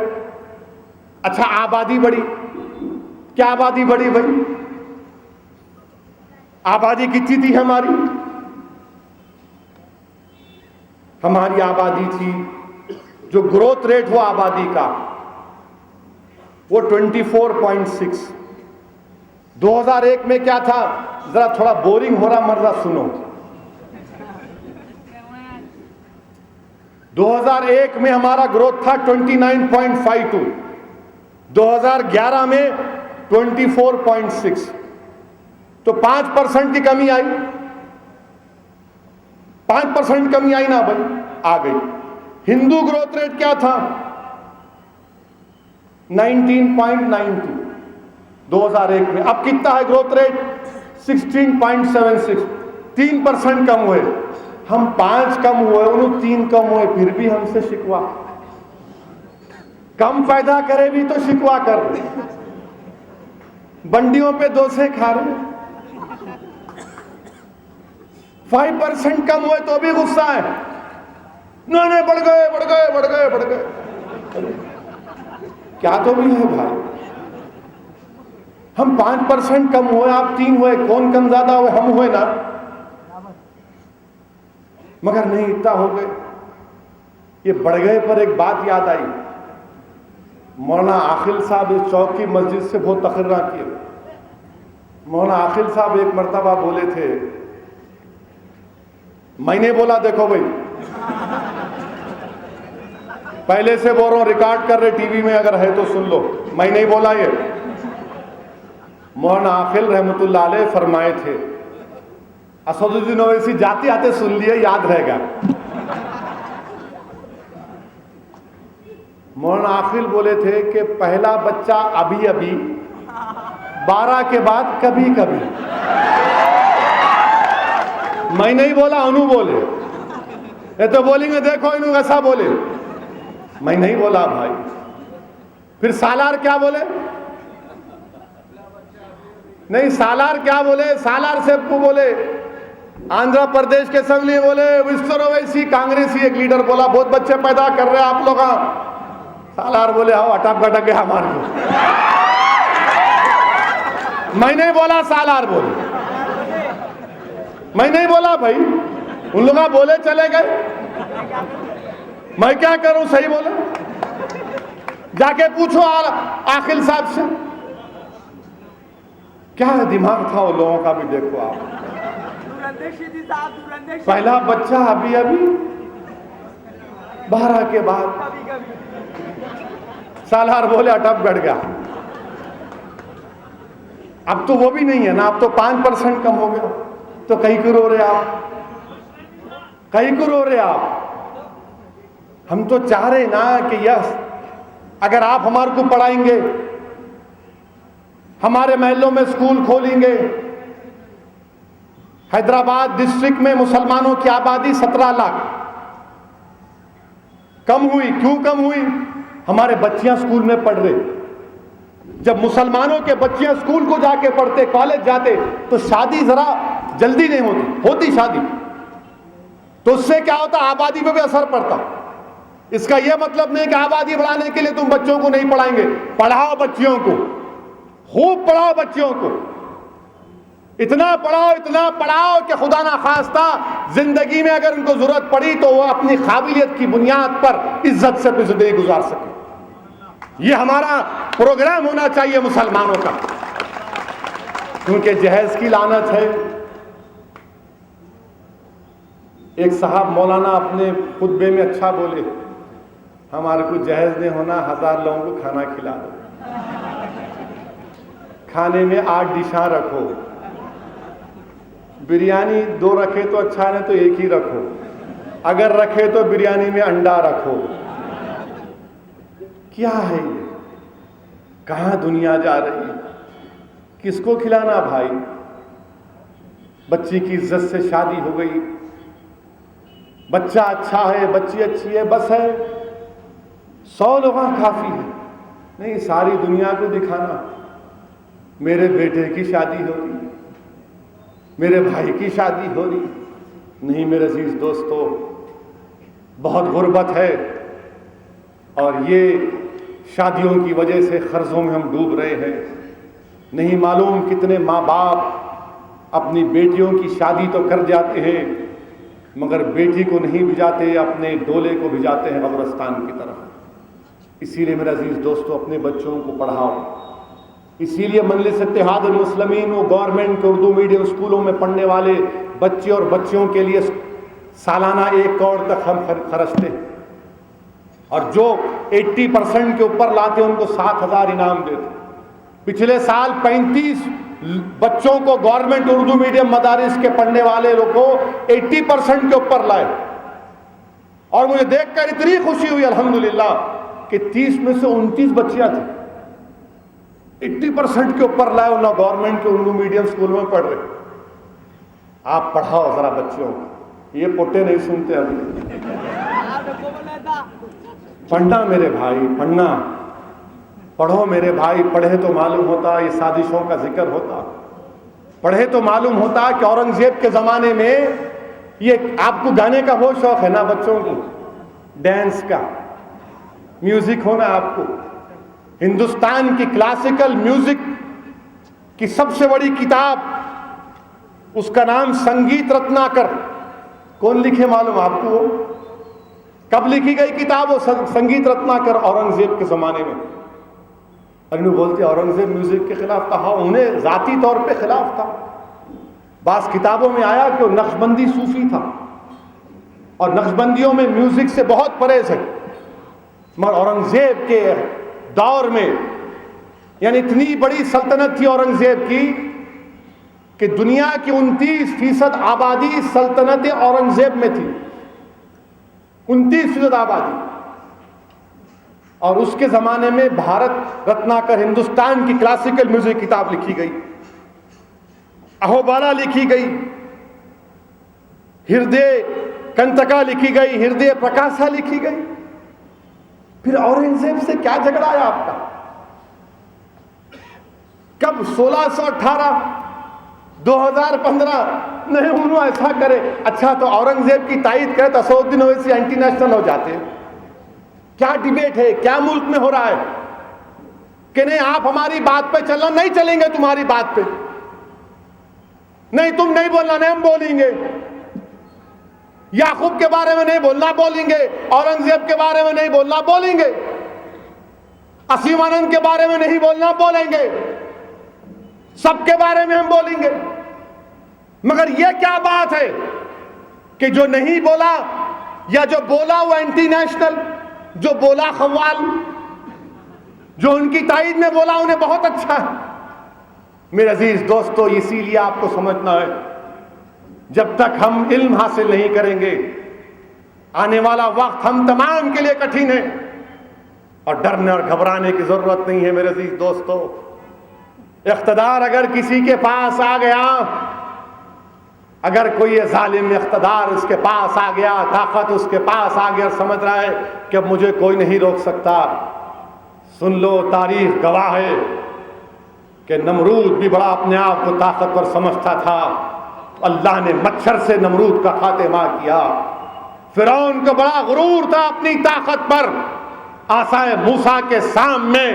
अच्छा, आबादी बढ़ी। क्या आबादी बढ़ी भाई? आबादी कितनी थी हमारी? हमारी आबादी थी, जो ग्रोथ रेट हुआ आबादी का वो 24.6। 2001 में क्या था? जरा थोड़ा बोरिंग हो रहा, मर्रा सुनो। 2001 में हमारा ग्रोथ था 29.52, 2011 में 24.6, तो 5% की कमी आई। 5% कमी आई ना भाई, आ गई। हिंदू ग्रोथ रेट क्या था? 19.92 2001 में। अब कितना है ग्रोथ रेट? 16.76, 3% कम हुए। हम 5 कम हुए, उन्होंने 3 कम हुए, फिर भी हमसे शिकवा। कम पैदा करे भी तो शिकवा कर रहे, बंडियों पे डोसे खा रहे। 5% कम हुए तो भी गुस्सा है। नहीं, बढ़ गए बढ़ गए बढ़ गए बढ़ गए। क्या तो भी है भाई। हम 5% कम हुए, आप 3 हुए, कौन कम ज्यादा हुए? हम हुए ना। मगर नहीं, इतना हो गए। ये बढ़ गए पर एक बात याद आई। मौलाना आखिल साहब इस चौक की मस्जिद से बहुत तकर्रा किए। मौलाना आखिल साहब एक मर्तबा बोले थे, मैंने बोला देखो भाई, पहले से बोल रहा हूं, रिकॉर्ड कर रहे टीवी में, अगर है तो सुन लो, मैं नहीं बोला ये। मौलाना आखिल रहमतुल्लाह अलैह फरमाए थे, असदुद्दीन ओवैसी जाते आते सुन लिए, याद रहेगा। मौलाना आखिल बोले थे कि पहला बच्चा अभी अभी, 12 के बाद कभी कभी। मैं नहीं बोला, अनु बोले। ये तो बोलेंगे देखो इन्हों ऐसा बोले। मैं नहीं बोला भाई। फिर सालार क्या बोले? नहीं, सालार क्या बोले? सालार से बोले, आंध्र प्रदेश के असेंबली बोले, मिस्टर ओवैसी कांग्रेसी एक लीडर बोला, बहुत बच्चे पैदा कर रहे हैं आप लोग। सालार बोले आओ अटक गटक गया हमारे को। मैं नहीं बोला, सालार बोले। मैं नहीं बोला भाई, उन लोग बोले चले गए। मैं क्या करूं? सही बोले। जाके पूछो आखिल साहब से, क्या दिमाग था वो लोगों का भी देखो आप। पहला बच्चा अभी अभी, 12 के बाद। सालार बोले अटक बैठ गया। अब तो वो भी नहीं है ना, अब तो 5% कम हो गया। तो कहीं क्यों रो रहे आप? कहीं क्यों रो रहे आप? हम तो चाह रहे ना कि यस, अगर आप हमारे को पढ़ाएंगे, हमारे महलों में स्कूल खोलेंगे, हैदराबाद डिस्ट्रिक्ट में मुसलमानों की आबादी 17 लाख कम हुई। क्यों कम हुई? हमारे बच्चियां स्कूल में पढ़ रहे। जब मुसलमानों के बच्चियां स्कूल को जाके पढ़ते, कॉलेज जाते, तो शादी जरा जल्दी नहीं होती शादी, तो उससे क्या होता? आबादी पे भी असर पड़ता। इसका यह मतलब नहीं कि आबादी बढ़ाने के लिए तुम बच्चों को नहीं पढ़ाएंगे। पढ़ाओ बच्चियों को, खूब पढ़ाओ बच्चियों को, इतना पढ़ाओ कि खुदा ना खास्ता जिंदगी में अगर उनको जरूरत पड़ी तो वो अपनी काबिलियत की बुनियाद पर इज्जत से जिंदगी गुजार सके। ये हमारा प्रोग्राम होना चाहिए मुसलमानों का, क्योंकि जहेज की लानत है। एक साहब मौलाना अपने खुतबे में अच्छा बोले, हमारे को जहेज नहीं होना, 1000 लोगों को खाना खिला दो, खाने में 8 डिशा रखो, बिरयानी 2 रखे तो अच्छा, नहीं तो 1 ही रखो, अगर रखे तो बिरयानी में अंडा रखो। क्या है ये? कहां दुनिया जा रही है? किसको खिलाना भाई? बच्ची की इज्जत से शादी हो गई, बच्चा अच्छा है, बच्ची अच्छी है, बस है, 100 लोग काफी है। नहीं, सारी दुनिया को दिखाना मेरे बेटे की शादी हो रही, मेरे भाई की शादी हो रही। नहीं मेरे अजीज दोस्तों, बहुत गुर्बत है और ये शादियों की वजह से कर्जों में हम डूब रहे हैं। नहीं मालूम कितने माँ बाप अपनी बेटियों की शादी तो कर जाते हैं, मगर बेटी को नहीं भिजाते, अपने डोले को भिजाते हैं कब्रिस्तान की तरफ। इसीलिए मेरे अजीज दोस्तों, अपने बच्चों को पढ़ाओ। इसीलिए मजलिस इत्तेहादुल मुस्लिमीन वो गवर्नमेंट के उर्दू मीडियम स्कूलों में पढ़ने वाले बच्चे और बच्चियों के लिए सालाना 1 करोड़ तक हम खर्चते हैं, और जो 80% के ऊपर लाते उनको 7,000 इनाम देते। पिछले साल 35 बच्चों को गवर्नमेंट उर्दू मीडियम मदारिस के पढ़ने वाले लोग को 80% के ऊपर लाए, और मुझे देखकर इतनी खुशी हुई अल्हम्दुलिल्लाह कि 30 में से 29 बच्चियां थी। 80% के ऊपर लाए, उन्हें गवर्नमेंट के उर्दू मीडियम स्कूल में पढ़ रहे। आप पढ़ाओ जरा बच्चियों को, ये पोटे नहीं सुनते अभी। पढ़ना मेरे भाई, पढ़ना, पढ़ो मेरे भाई। पढ़े तो मालूम होता ये साजिशों का जिक्र होता, पढ़े तो मालूम होता कि औरंगजेब के जमाने में, ये आपको गाने का बहुत शौक है ना बच्चों को, डांस का, म्यूजिक होना आपको। हिंदुस्तान की क्लासिकल म्यूजिक की सबसे बड़ी किताब, उसका नाम संगीत रत्नाकर। कौन लिखे मालूम आपको? वो कब लिखी गई किताब? वो संगीत रत्नाकर, औरंगजेब के जमाने में। अरे बोलते औरंगजेब म्यूजिक के खिलाफ था। हाँ, उन्हें जाती तौर पे खिलाफ था। बास किताबों में आया कि वो नक्शबंदी सूफी था और नक्शबंदियों में म्यूजिक से बहुत परहेज है। मगर औरंगजेब के दौर में, यानी इतनी बड़ी सल्तनत थी औरंगजेब की कि दुनिया की 29% आबादी सल्तनत औरंगजेब में थी। 29% आबादी। और उसके जमाने में भारत रत्नाकर, हिंदुस्तान की क्लासिकल म्यूजिक किताब लिखी गई, अहोबाला लिखी गई, हृदय कंतका लिखी गई, हृदय प्रकाशा लिखी गई। फिर औरंगजेब से क्या झगड़ा है आपका? कब? 1618, 2015? नहीं, उन्होंने ऐसा करे। अच्छा, तो औरंगजेब की तायद करे तो असदुद्दीन ओवैसी एंटी नेशनल हो जाते हैं। क्या डिबेट है? क्या मुल्क में हो रहा है कि नहीं आप हमारी बात पे चलना? नहीं चलेंगे तुम्हारी बात पे, नहीं तुम नहीं बोलना, नहीं हम बोलेंगे। याकूब के बारे में नहीं बोलना, बोलेंगे। औरंगजेब के बारे में नहीं बोलना, बोलेंगे। असीम आनंद के बारे में नहीं बोलना, बोलेंगे। सबके बारे में हम बोलेंगे। मगर यह क्या बात है कि जो नहीं बोला या जो बोला वो एंटी नेशनल, जो बोला खवाल, जो उनकी तायद में बोला उन्हें बहुत अच्छा है। मेरे अजीज दोस्तों, इसीलिए आपको समझना है, जब तक हम इल्म हासिल नहीं करेंगे, आने वाला वक्त हम तमाम के लिए कठिन है। और डरने और घबराने की जरूरत नहीं है मेरे अजीज दोस्तों। इख्तिदार अगर किसी के पास आ गया अगर कोई ये जालिम इख्तिदार उसके पास आ गया, ताकत उसके पास आ गया, समझ रहा है कि अब मुझे कोई नहीं रोक सकता, सुन लो, तारीख गवाह है कि नमरूद भी बड़ा अपने आप को ताकतवर समझता था। अल्लाह ने मच्छर से नमरूद का खात्मा किया। फिरौन को बड़ा गुरूर था अपनी ताकत पर। आसाए मूसा के सामने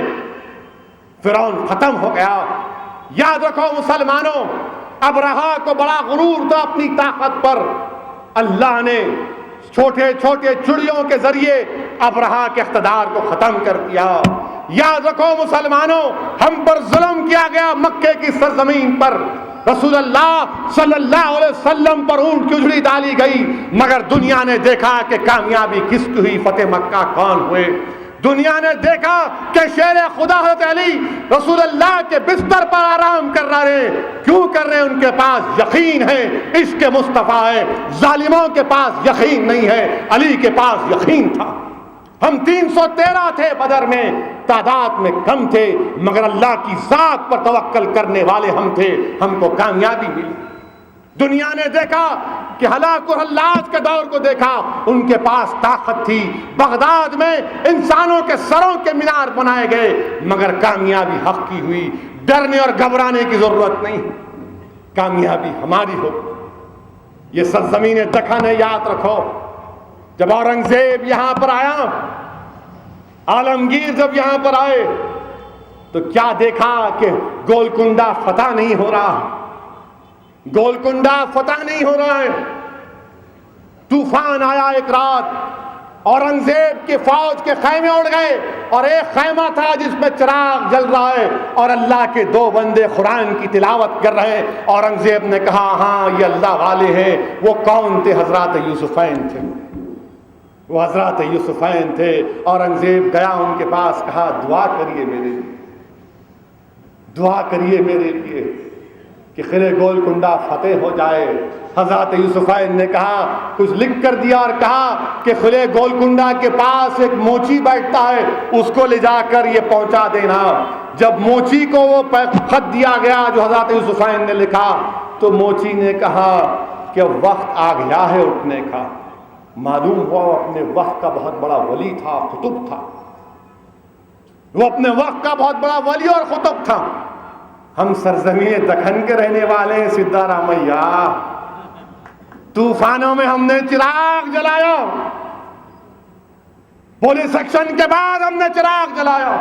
फिरौन खत्म हो गया। याद रखो मुसलमानों, अबरहा को बड़ा गुरूर था अपनी ताकत पर। अल्लाह ने छोटे छोटे चिड़ियों के जरिए अबरहा के इख्तिदार को खत्म कर दिया। याद रखो मुसलमानों, हम पर जुल्म किया गया मक्के की सरजमीन पर। रसूलुल्लाह सल्लल्लाहु अलैहि वसल्लम पर ऊंट की उजड़ी डाली गई, मगर दुनिया ने देखा कि कामयाबी किसकी हुई, फतेह मक्का कौन हुए। दुनिया ने देखा कि शेर खुदा हज़रत अली रसूलुल्लाह के बिस्तर पर आराम कर रहे हैं। क्यों कर रहे हैं? उनके पास यकीन है, इश्क मुस्तफ़ा है। जालिमों के पास यकीन नहीं है, अली के पास यकीन था। हम 313 थे बदर में, तादाद में कम थे, मगर अल्लाह की जात पर तवक्कल करने वाले हम थे, हमको कामयाबी मिली। दुनिया ने देखा कि हलाक और हल्लाज के दौर को देखा, उनके पास ताकत थी। बगदाद में इंसानों के सरों के मीनार बनाए गए, मगर कामयाबी हक की हुई। डरने और घबराने की जरूरत नहीं, कामयाबी हमारी हो। ये सरजमीन दखन है, याद रखो। जब औरंगजेब यहां पर आया, आलमगीर जब यहां पर आए, तो क्या देखा कि गोलकुंडा फतह नहीं हो रहा, गोलकुंडा फतह नहीं हो रहा है। तूफान आया एक रात, औरंगजेब की फौज के खैमे उड़ गए, और एक खैमा था जिसमें चिराग जल रहा है और अल्लाह के दो बंदे कुरान की तिलावत कर रहे हैं। औरंगजेब ने कहा, हाँ ये अल्लाह वाले हैं। वो कौन थे? हजरत यूसुफैन थे, वो हजरत यूसुफैन थे। औरंगजेब गया उनके पास, कहा दुआ करिए मेरे लिए, दुआ करिए मेरे लिए कि किले गोलकुंडा फतेह हो जाए। हजरत यूसुफैन ने कहा, कुछ लिख कर दिया और कहा कि किले गोलकुंडा के पास एक मोची बैठता है, उसको ले जाकर ये पहुंचा देना। जब मोची को वो खत दिया गया जो हजरत यूसुफैन ने लिखा, तो मोची ने कहा कि वक्त आ गया है उठने का। मालूम हुआ वो अपने वक्त का बहुत बड़ा वली था, कुतुब था। वो अपने वक्त का बहुत बड़ा वली और कुतुब था। हम सरजमीन दखन के रहने वाले हैं सिद्धारामैया। तूफानों में हमने चिराग जलाया, पुलिस एक्शन के बाद हमने चिराग जलाया।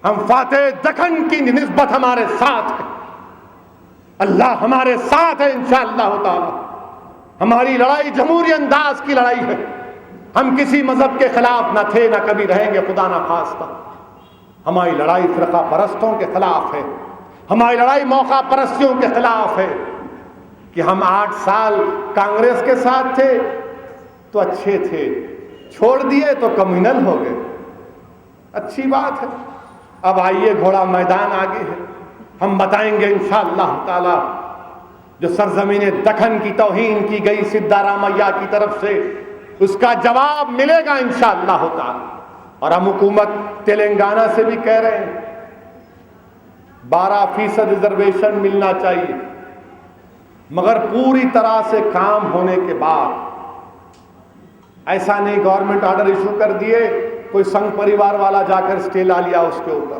हम फातेह दखन की निस्बत हमारे साथ है, अल्लाह हमारे साथ है इंशाअल्लाह ताला। हमारी लड़ाई जमहूरी अंदाज की लड़ाई है। हम किसी मजहब के खिलाफ न थे, न कभी रहेंगे, खुदा ना खास्ता। हमारी लड़ाई फिरका परस्तों के खिलाफ है, हमारी लड़ाई मौका परस्तियों के खिलाफ है। कि हम 8 साल कांग्रेस के साथ थे तो अच्छे थे, छोड़ दिए तो कम्युनल हो गए, अच्छी बात है। अब आइए घोड़ा मैदान आगे है, हम बताएंगे इंशाअल्लाह ताला जो सरजमीन दखन की तौहीन की गई सिद्धारामैया की तरफ से, उसका जवाब मिलेगा इंशाअल्लाह ताला। और हम हुकूमत तेलंगाना से भी कह रहे हैं 12% रिजर्वेशन मिलना चाहिए, मगर पूरी तरह से काम होने के बाद। ऐसा नहीं गवर्नमेंट ऑर्डर इशू कर दिए, कोई संघ परिवार वाला जाकर स्टे ला लिया उसके ऊपर।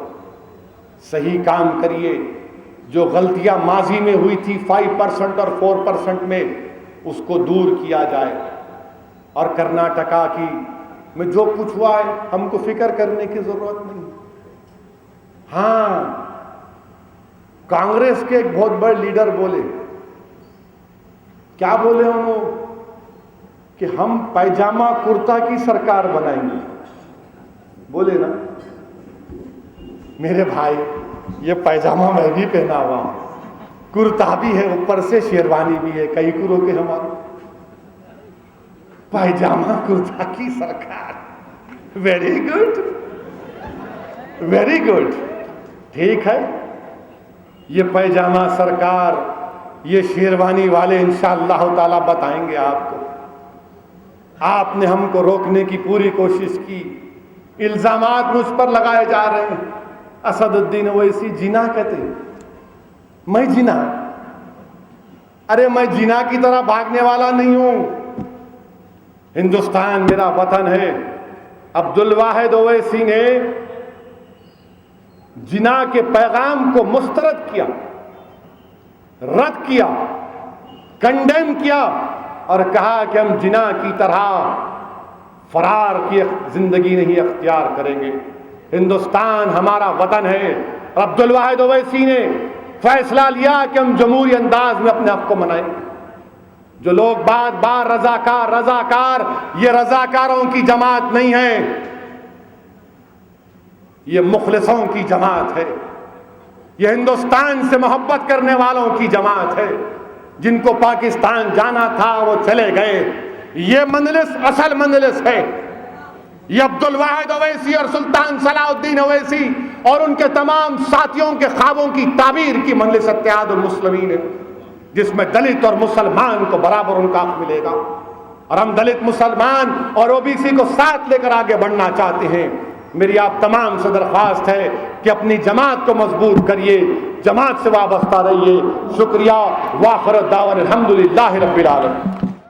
सही काम करिए, जो गलतियां माजी में हुई थी 5% और 4% में, उसको दूर किया जाए। और कर्नाटका की में जो कुछ हुआ है, हमको फिक्र करने की जरूरत नहीं। हाँ, कांग्रेस के एक बहुत बड़े लीडर बोले, क्या बोले उन्होंने, कि हम पैजामा कुर्ता की सरकार बनाएंगे। बोले ना मेरे भाई, ये पैजामा मैं भी पहना हुआ हूं, कुर्ता भी है, ऊपर से शेरवानी भी है, कई कुरों के हमारे पैजामा कुर्ता की सरकार। वेरी गुड, वेरी गुड, ठीक है। ये पैजामा सरकार, ये शेरवानी वाले इंशाअल्लाह ताला बताएंगे आपको। आपने हमको रोकने की पूरी कोशिश की, इल्जामात मुझ पर लगाए जा रहे हैं। असदुद्दीन ओवैसी जिना कहते, मैं जिना, अरे मैं जिना की तरह भागने वाला नहीं हूं, हिंदुस्तान मेरा वतन है। अब्दुल वाहिद ओवैसी ने जिना के पैगाम को मुस्तरद किया, रद्द किया, कंडेम किया और कहा कि हम जिना की तरह फरार की जिंदगी नहीं अख्तियार करेंगे। हिंदुस्तान हमारा वतन है। अब्दुल वाहिद ओवैसी ने फैसला लिया कि हम जमहूरी अंदाज में अपने आप को मनाएंगे। जो लोग बार बार रजाकार रजाकार, ये रजाकारों की जमात नहीं है, ये मुखलिसों की जमात है। ये हिंदुस्तान से मोहब्बत करने वालों की जमात है। जिनको पाकिस्तान जाना था वो चले गए। ये मंजलिस असल मंजलिस है। ये अब्दुल वाहिद ओवैसी और सुल्तान सलाउद्दीन ओवैसी और उनके तमाम साथियों के ख्वाबों की ताबीर की मंजलिस इत्तेहादुल मुस्लिमीन है, जिसमें दलित और मुसलमान को बराबर उनका हक मिलेगा। और हम दलित, मुसलमान और ओबीसी को साथ लेकर आगे बढ़ना चाहते हैं। मेरी आप तमाम से दरख्वास्त है कि अपनी जमात को मजबूत करिए, जमात से वाबस्ता रहिए। शुक्रिया। वाखिर दावन अल्हम्दुलिल्लाहि रब्बिल आलमीन।